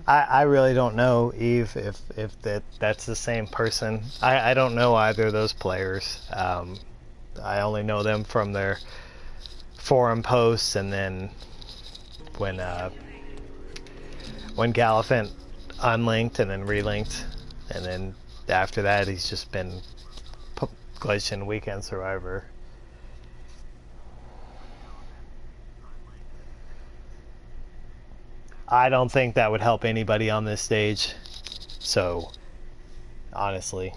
A: I really don't know, Eve, if that's the same person. I don't know either of those players. I only know them from their forum posts, and then when Gallifant unlinked and then relinked, and then after that he's just been glitching Weekend Survivor. I don't think that would help anybody on this stage. So, honestly.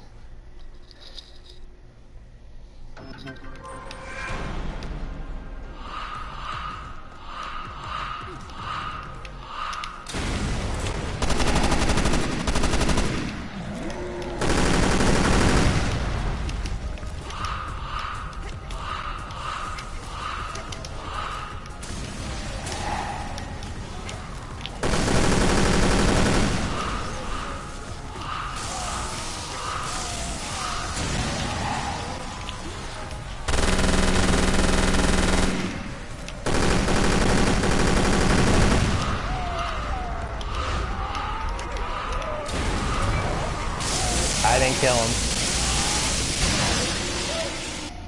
A: I didn't kill him.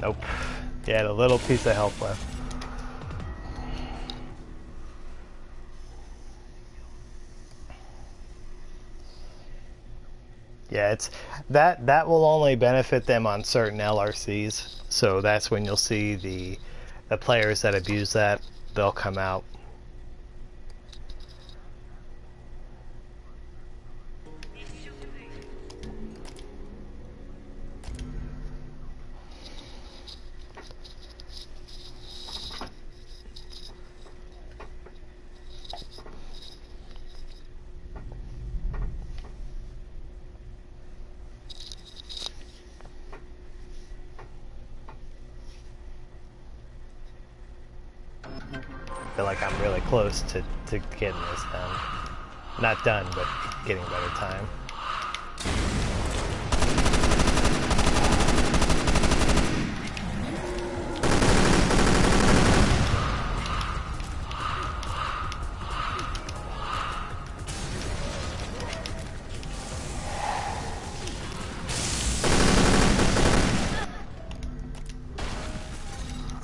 A: Nope. He had a little piece of health left. Yeah, it's that will only benefit them on certain LRCs. So that's when you'll see the players that abuse that, they'll come out. I feel like I'm really close to getting this done. Not done, but getting better time.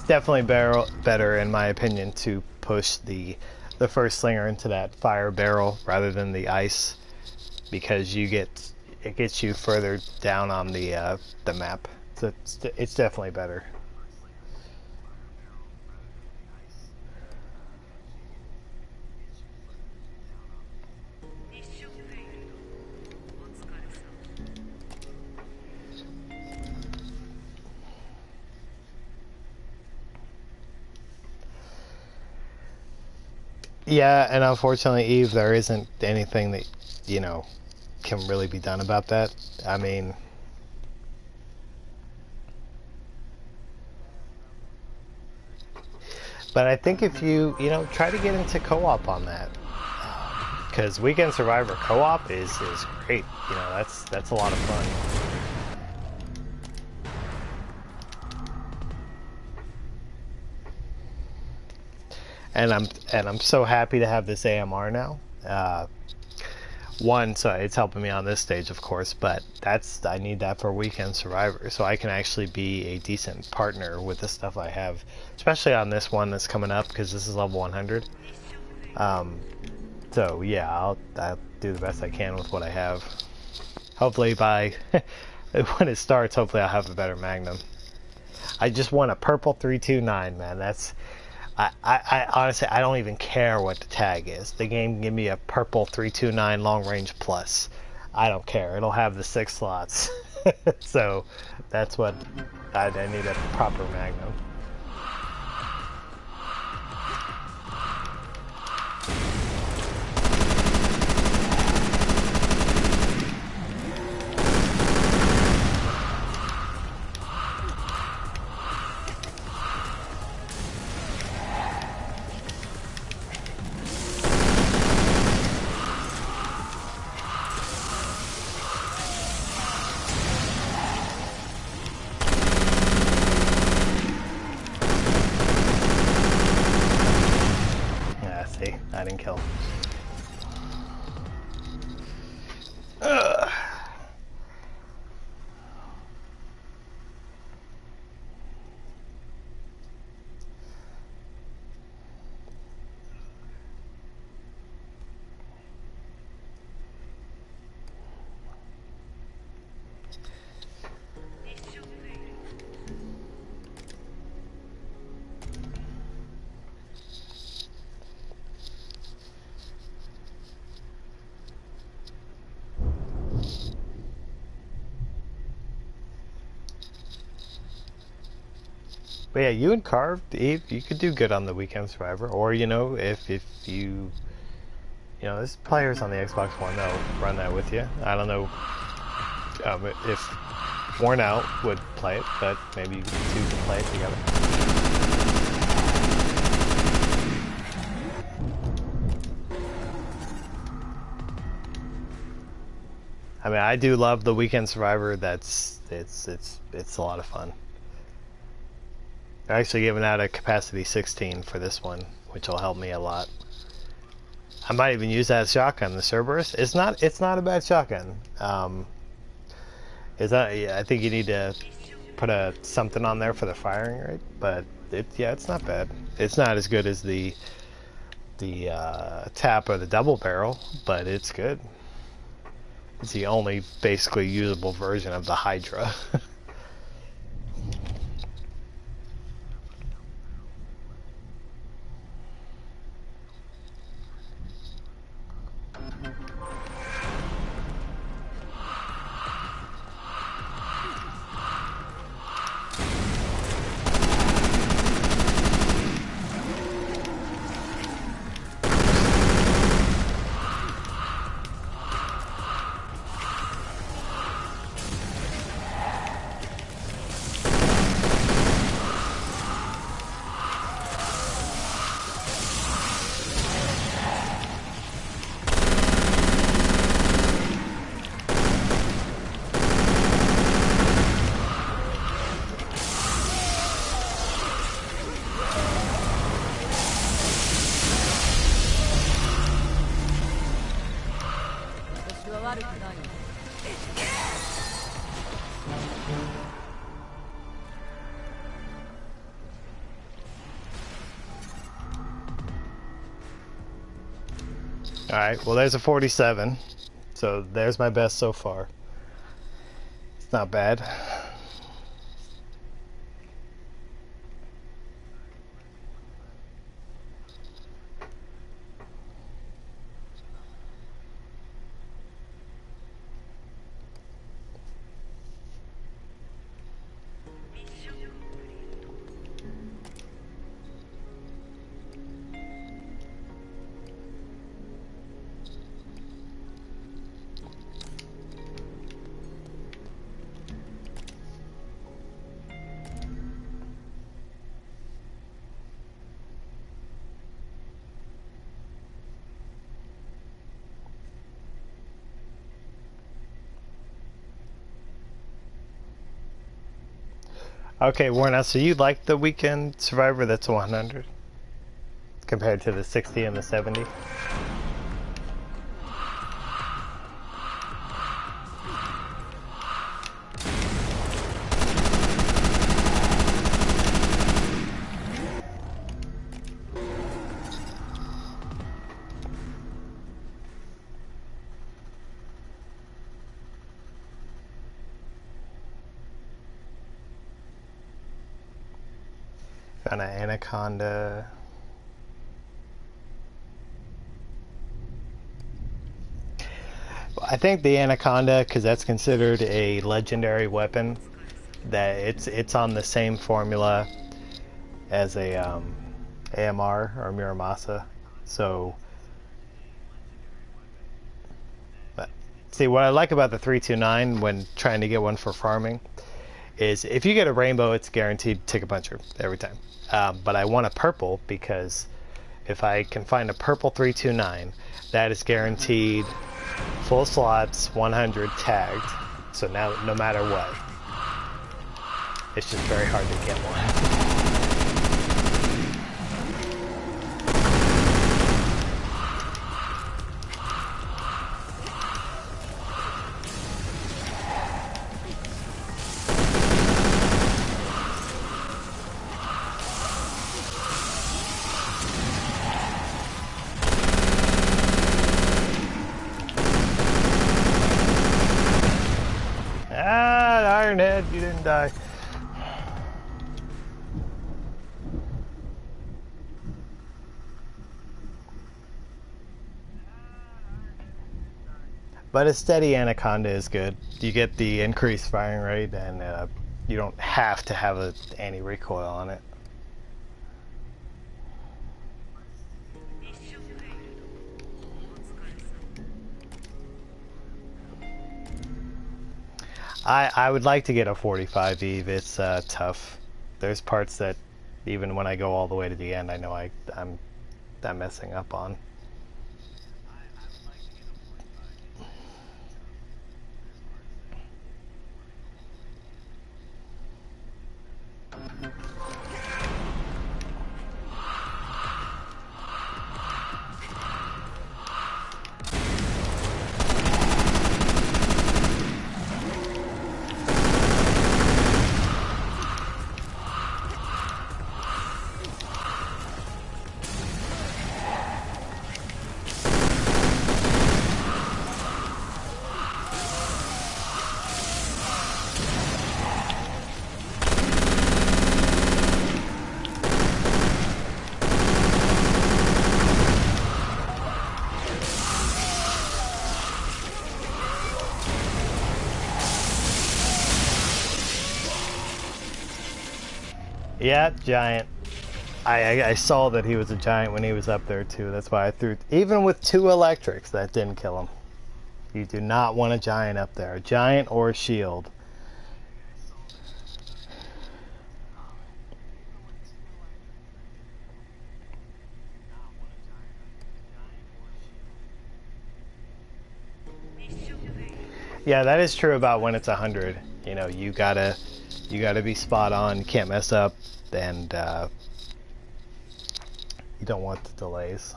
A: Definitely better, in my opinion, to push the first slinger into that fire barrel rather than the ice, because it gets you further down on the map. So it's definitely better. Yeah, and unfortunately, Eve, there isn't anything that, can really be done about that. I mean, but I think if you, try to get into co-op on that, because Weekend Survivor co-op is great. That's a lot of fun. And I'm so happy to have this AMR now. One, so it's helping me on this stage, of course, but I need that for Weekend Survivor, so I can actually be a decent partner with the stuff I have, especially on this one that's coming up, because this is level 100. So yeah, I'll do the best I can with what I have. Hopefully by when it starts, hopefully I'll have a better Magnum. I just want a purple 329, man. That's I honestly, I don't even care what the tag is. The game can give me a purple 329 long range plus. I don't care. It'll have the 6 slots. So that's what I need, a proper Magnum. kill. Ugh. But yeah, you and Carve, Eve, you could do good on the Weekend Survivor. Or, you know, if you... You know, there's players on the Xbox One that'll run that with you. I don't know if Worn Out would play it, but maybe you two can play it together. I mean, I do love the Weekend Survivor. It's a lot of fun. They're actually giving out a capacity 16 for this one, which will help me a lot. I might even use that as shotgun. The Cerberus, it's not a bad shotgun. It's not. Yeah, I think you need to put something on there for the firing rate, but it's not bad. It's not as good as the tap or the double barrel, but it's good. It's the only basically usable version of the Hydra. Alright, well there's a 47, so there's my best so far. It's not bad. Okay, Warren, so you like the Weekend Survivor that's 100 compared to the 60 and the 70? Found an Anaconda. I think the Anaconda, because that's considered a legendary weapon, that it's on the same formula as a AMR or Muramasa. So, but see, what I like about the 329 when trying to get one for farming is if you get a rainbow, it's guaranteed tick a puncher every time. But I want a purple because if I can find a purple 329, that is guaranteed full slots, 100 tagged. So now, no matter what, it's just very hard to get one. Ah, Ironhead, you didn't die. But a steady Anaconda is good. You get the increased firing rate, and you don't have to have an anti-recoil on it. I would like to get a 45 Eve. It's tough. There's parts that even when I go all the way to the end, I know I'm messing up on. Yeah, giant. I saw that he was a giant when he was up there too. That's why I threw. Even with 2 electrics, that didn't kill him. You do not want a giant up there. A giant or a shield. Yeah, that is true about when it's 100. You know, you gotta be spot on. You can't mess up, and you don't want the delays.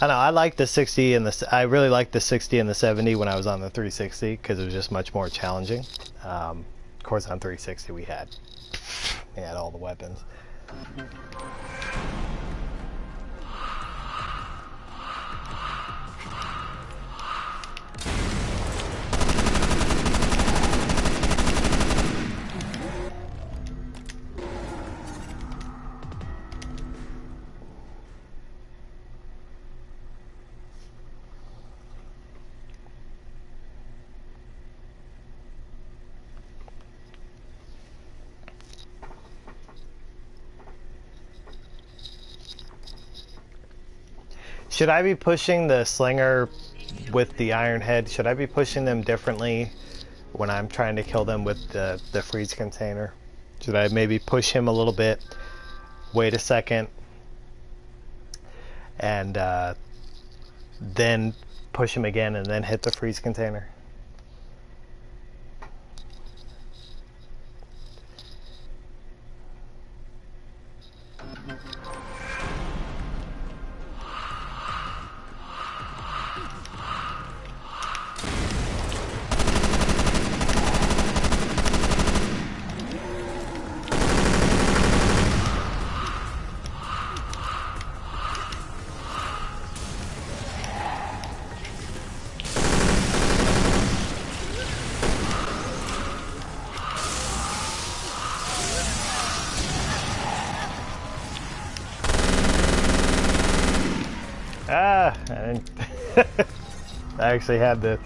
A: I know. I like the 60 and I really liked the 60 and the 70 when I was on the 360 because it was just much more challenging. Of course, on 360 we had all the weapons. Should I be pushing the slinger with the iron head? Should I be pushing them differently when I'm trying to kill them with the freeze container? Should I maybe push him a little bit, wait a second, and then push him again and then hit the freeze container? I actually had the,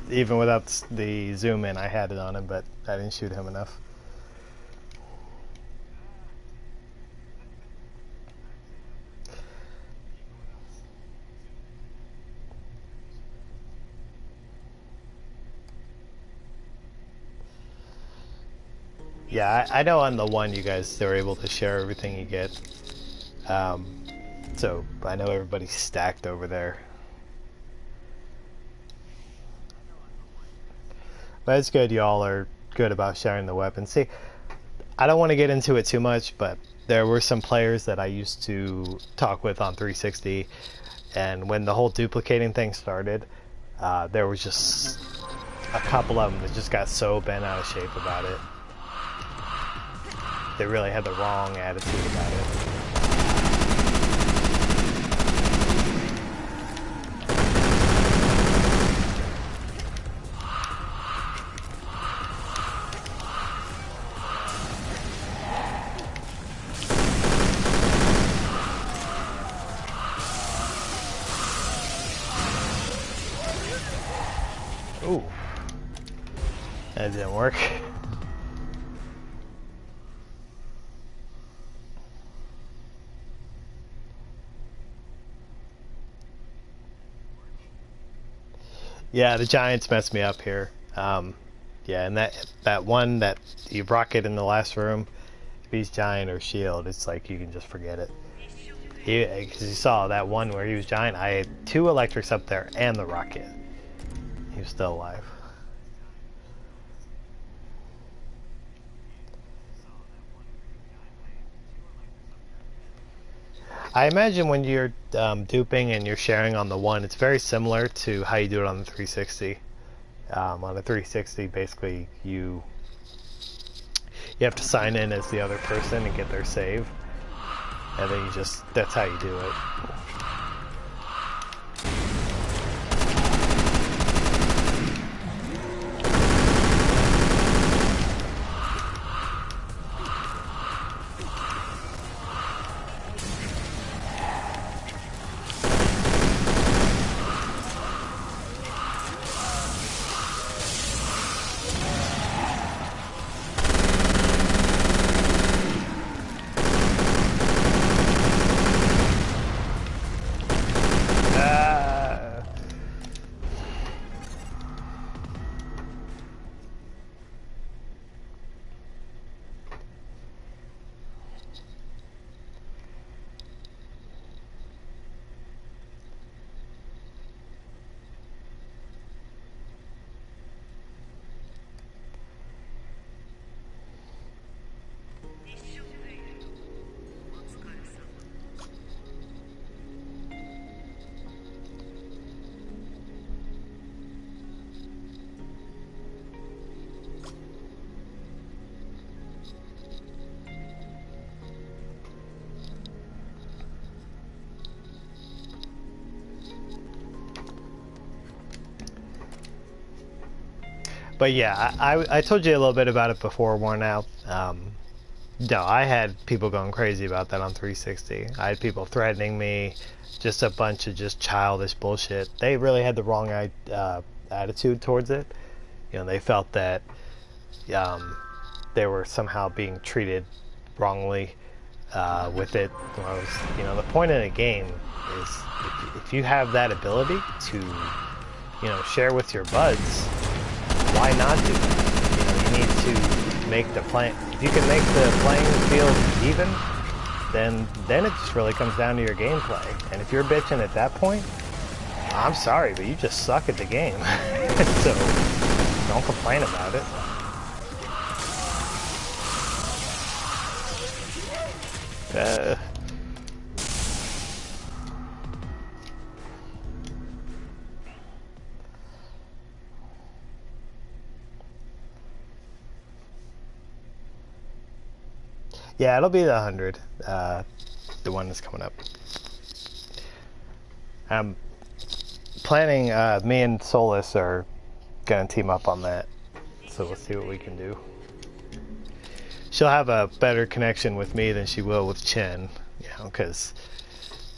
A: even without the zoom in, I had it on him, but I didn't shoot him enough. Yeah, I know on the one you guys are able to share everything you get. So I know everybody's stacked over there. But it's good y'all are good about sharing the weapons. See, I don't want to get into it too much, but there were some players that I used to talk with on 360, and when the whole duplicating thing started, there was just a couple of them that just got so bent out of shape about it. They really had the wrong attitude about it. Ooh. That didn't work. Yeah, the giants messed me up here. Yeah, and that one that you rocket in the last room, if he's giant or shield, it's like you can just forget it. Because you saw that one where he was giant, I had 2 electrics up there and the rocket. He was still alive. I imagine when you're duping and you're sharing on the one, it's very similar to how you do it on the 360. On the 360, basically you have to sign in as the other person and get their save, and then that's how you do it. But yeah, I told you a little bit about it before, Worn Out. No, I had people going crazy about that on 360. I had people threatening me, just a bunch of just childish bullshit. They really had the wrong attitude towards it. You know, they felt that they were somehow being treated wrongly with it. Whereas, you know, the point in a game is if you have that ability to, you know, share with your buds, why not do that? You know, you need to make the play. If you can make the playing field even, then it just really comes down to your gameplay. And if you're bitching at that point, I'm sorry, but you just suck at the game. So don't complain about it. Yeah, it'll be the 100, the one that's coming up. I'm planning, me and Solus are gonna team up on that, so we'll see what we can do. She'll have a better connection with me than she will with Chen, you know, because,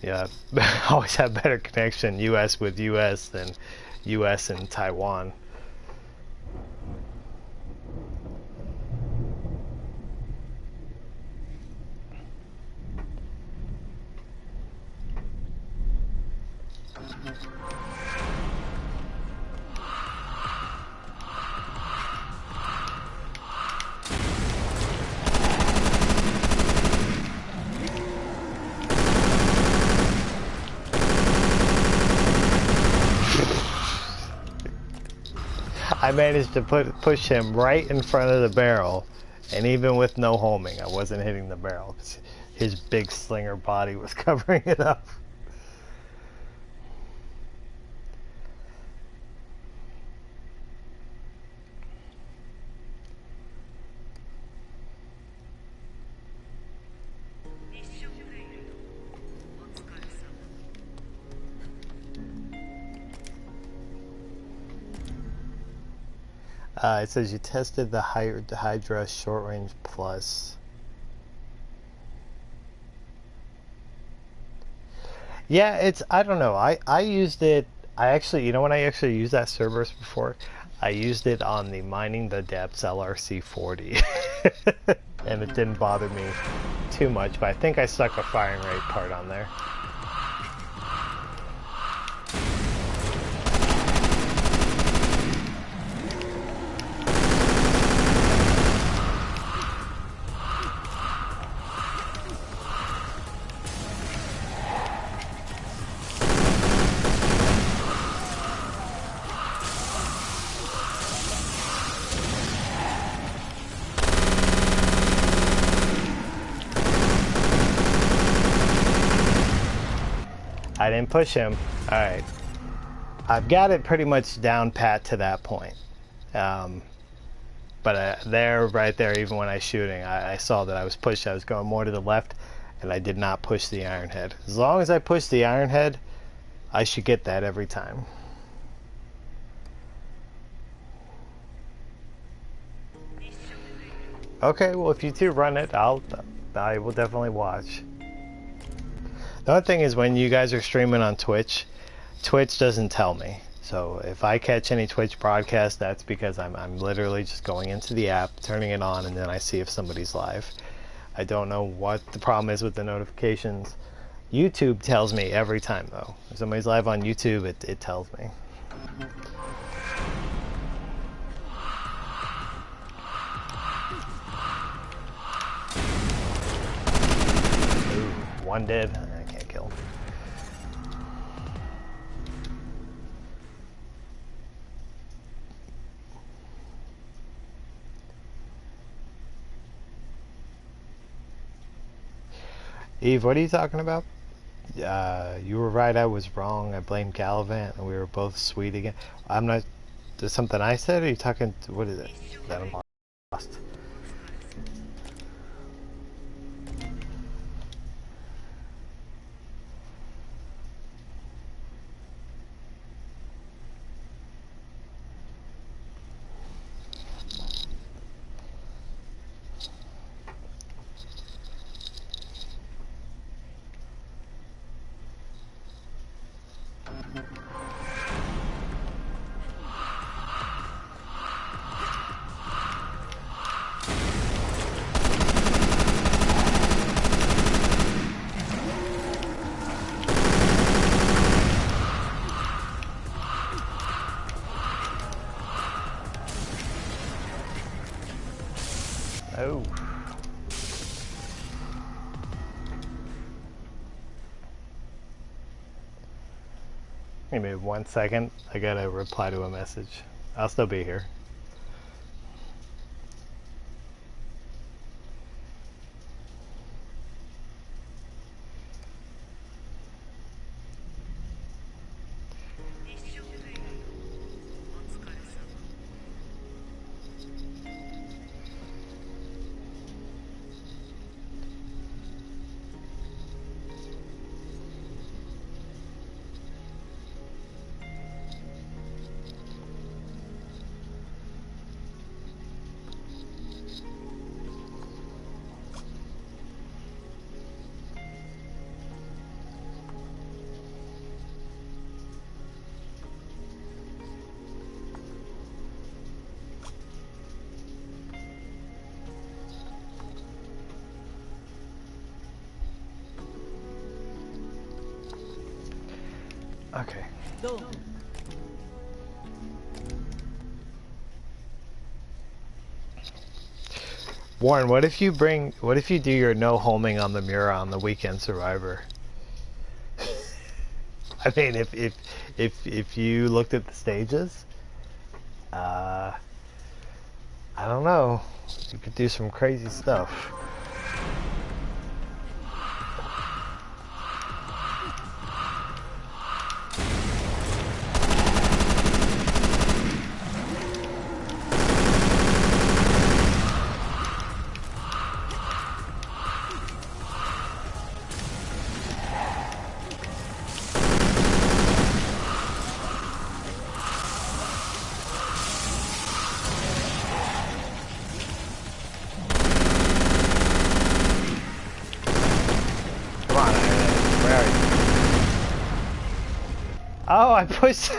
A: yeah, I always have better connection US with US than US and Taiwan. I managed to push him right in front of the barrel, and even with no homing, I wasn't hitting the barrel. His big slinger body was covering it up. It says you tested the Hydra Short Range Plus. Yeah, I don't know. I used it I actually, you know when I actually used that Cerberus before? I used it on the Mining the Depths LRC-40. And it didn't bother me too much, but I think I stuck a firing rate part on there. I didn't push him. Alright. I've got it pretty much down pat to that point. But there, right there, even when I was shooting, I saw that I was pushed. I was going more to the left, and I did not push the iron head. As long as I push the iron head, I should get that every time. Okay, well, if you two run it, I will definitely watch. The other thing is when you guys are streaming on Twitch, Twitch doesn't tell me. So if I catch any Twitch broadcast, that's because I'm literally just going into the app, turning it on, and then I see if somebody's live. I don't know what the problem is with the notifications. YouTube tells me every time, though. If somebody's live on YouTube, it tells me. Ooh, one dead. I can't kill him. Eve, what are you talking about? You were right, I was wrong. I blamed Gallivant, and we were both sweet again. I'm not... There's something I said, or are you talking... What is it? That I'm lost. Oh. Give me 1 second. I gotta reply to a message. I'll still be here. Okay.
B: Go.
A: Warren, what if you do your no homing on the Mura on the Weekend Survivor? I mean, if you looked at the stages, I don't know, you could do some crazy stuff.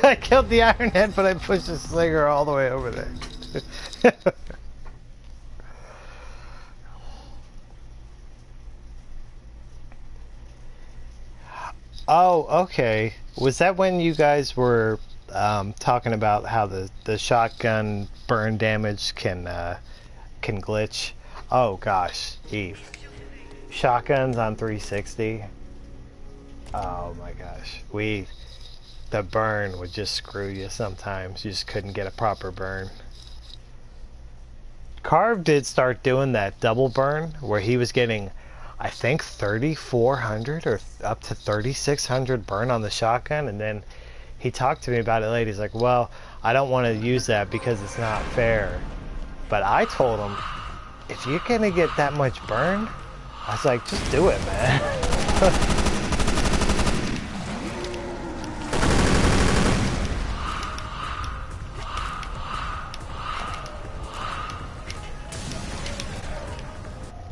A: I killed the Iron Head, but I pushed the Slinger all the way over there. Oh, okay. Was that when you guys were talking about how the shotgun burn damage can glitch? Oh gosh, Eve. Shotguns on 360. Oh my gosh. The burn would just screw you sometimes. You just couldn't get a proper burn. Carve did start doing that double burn where he was getting, I think, 3,400 or up to 3,600 burn on the shotgun, and then he talked to me about it later. He's like, well, I don't want to use that because it's not fair. But I told him, if you're going to get that much burn, I was like, just do it, man.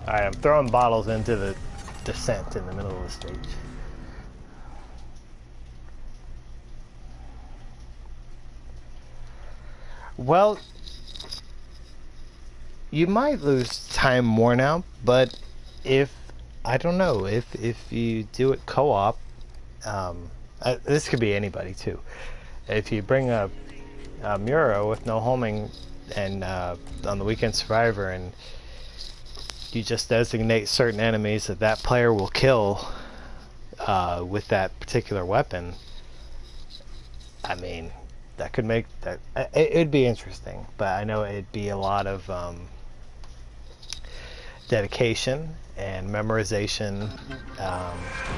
A: Alright, I'm throwing bottles into the descent in the middle of the stage. Well, you might lose time more now, but I don't know, if you do it co-op, this could be anybody too. If you bring a Muro with no homing and on the Weekend Survivor, and you just designate certain enemies that player will kill with that particular weapon, I mean, that could make that it'd be interesting, but I know it'd be a lot of dedication and memorization.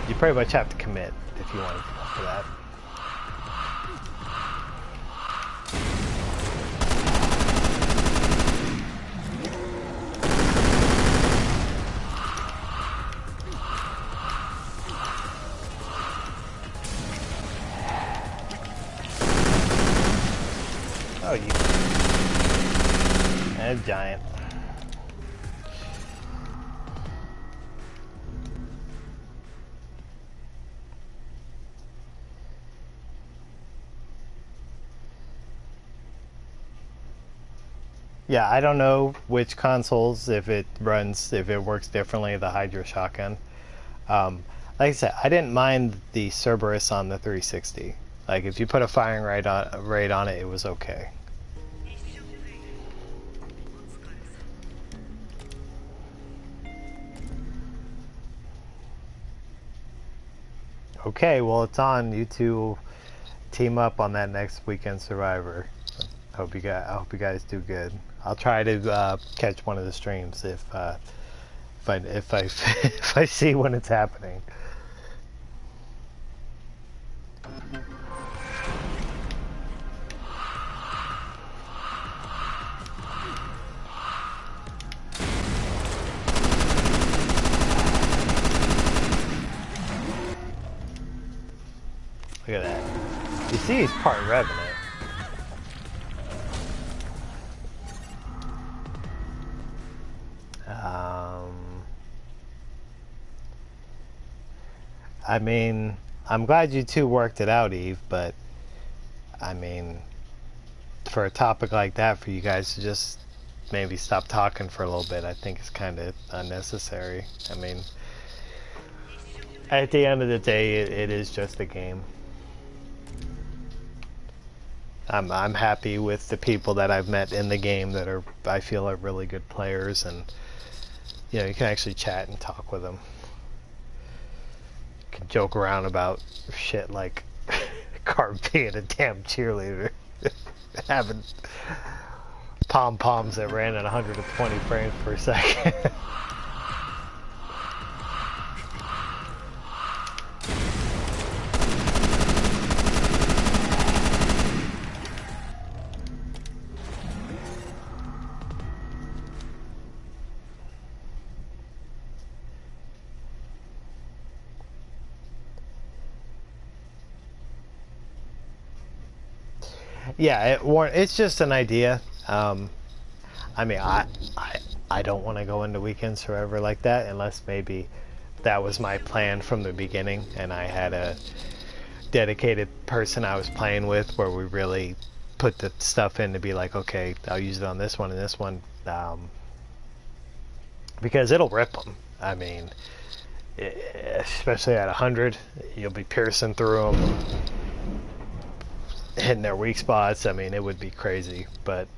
A: You pretty much have to commit if you want to go for that. Oh, you. And a giant. Yeah, I don't know which consoles, if it works differently, the Hydra shotgun. Like I said, I didn't mind the Cerberus on the 360. Like, if you put a firing rate on it, it was okay. Okay, well, it's on. You two team up on that next Weekend Survivor. I hope you guys do good. I'll try to catch one of the streams if I if I see when it's happening. Look at that. You see he's part Revenant. I mean, I'm glad you two worked it out, Eve, but I mean, for a topic like that, for you guys to just maybe stop talking for a little bit, I think is kind of unnecessary. I mean, at the end of the day, it is just a game. I'm happy with the people that I've met in the game that I feel are really good players, and you know, you can actually chat and talk with them. You can joke around about shit like Carb being a damn cheerleader, having pom-poms that ran at 120 frames per second. Yeah, it's just an idea. I mean, I don't want to go into Weekends Forever like that unless maybe that was my plan from the beginning and I had a dedicated person I was playing with, where we really put the stuff in to be like, okay, I'll use it on this one and this one, because it'll rip them. I mean, especially at 100, you'll be piercing through them, hitting their weak spots. I mean, it would be crazy, but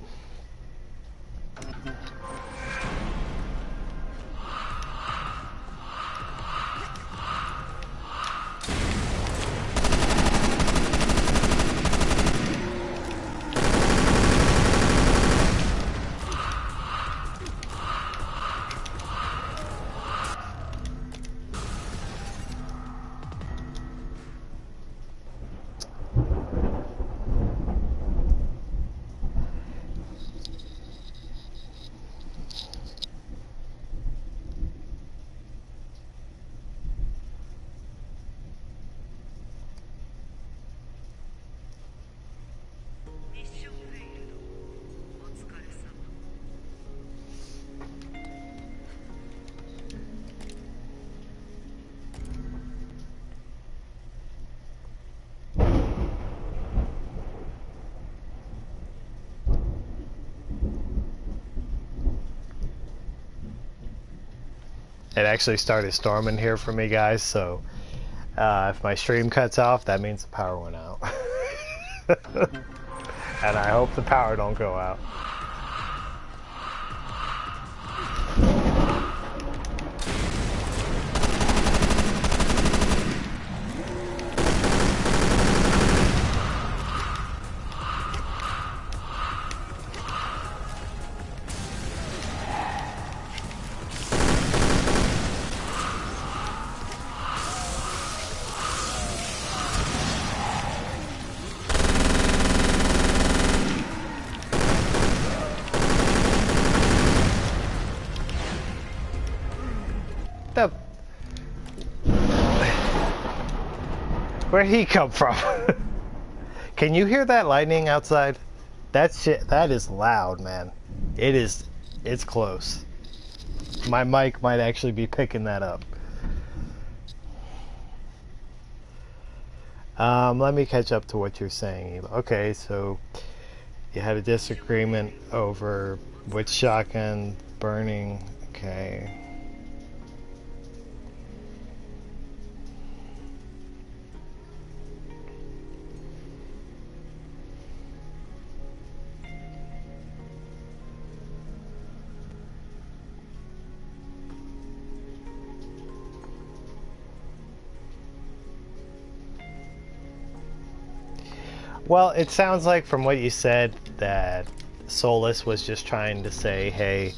A: it actually started storming here for me, guys, so if my stream cuts off, that means the power went out. And I hope the power don't go out. Where'd he come from? Can you hear that lightning outside? That shit, that is loud, man. It's close. My mic might actually be picking that up. Let me catch up to what you're saying. Okay, so you had a disagreement over which shotgun burning. Okay. Well, it sounds like from what you said that Solus was just trying to say, hey,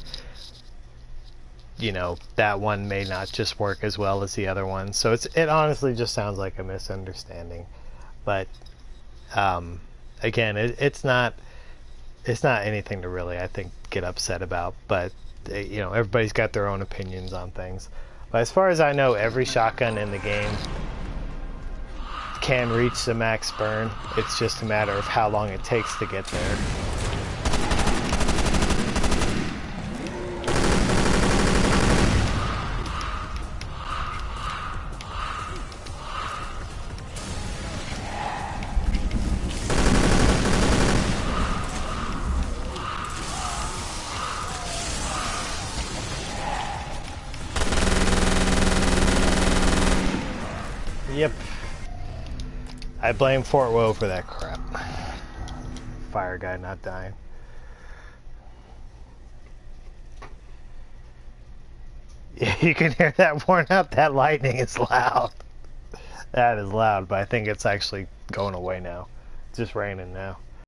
A: you know, that one may not just work as well as the other one. So it honestly just sounds like a misunderstanding. But again, it's not anything to really, I think, get upset about. But you know, everybody's got their own opinions on things. But as far as I know, every shotgun in the game can reach the max burn. It's just a matter of how long it takes to get there. Yep. I blame Fort Woe for that crap. Fire guy not dying. Yeah, you can hear that worn out. That lightning is loud. That is loud, but I think it's actually going away now. It's just raining now.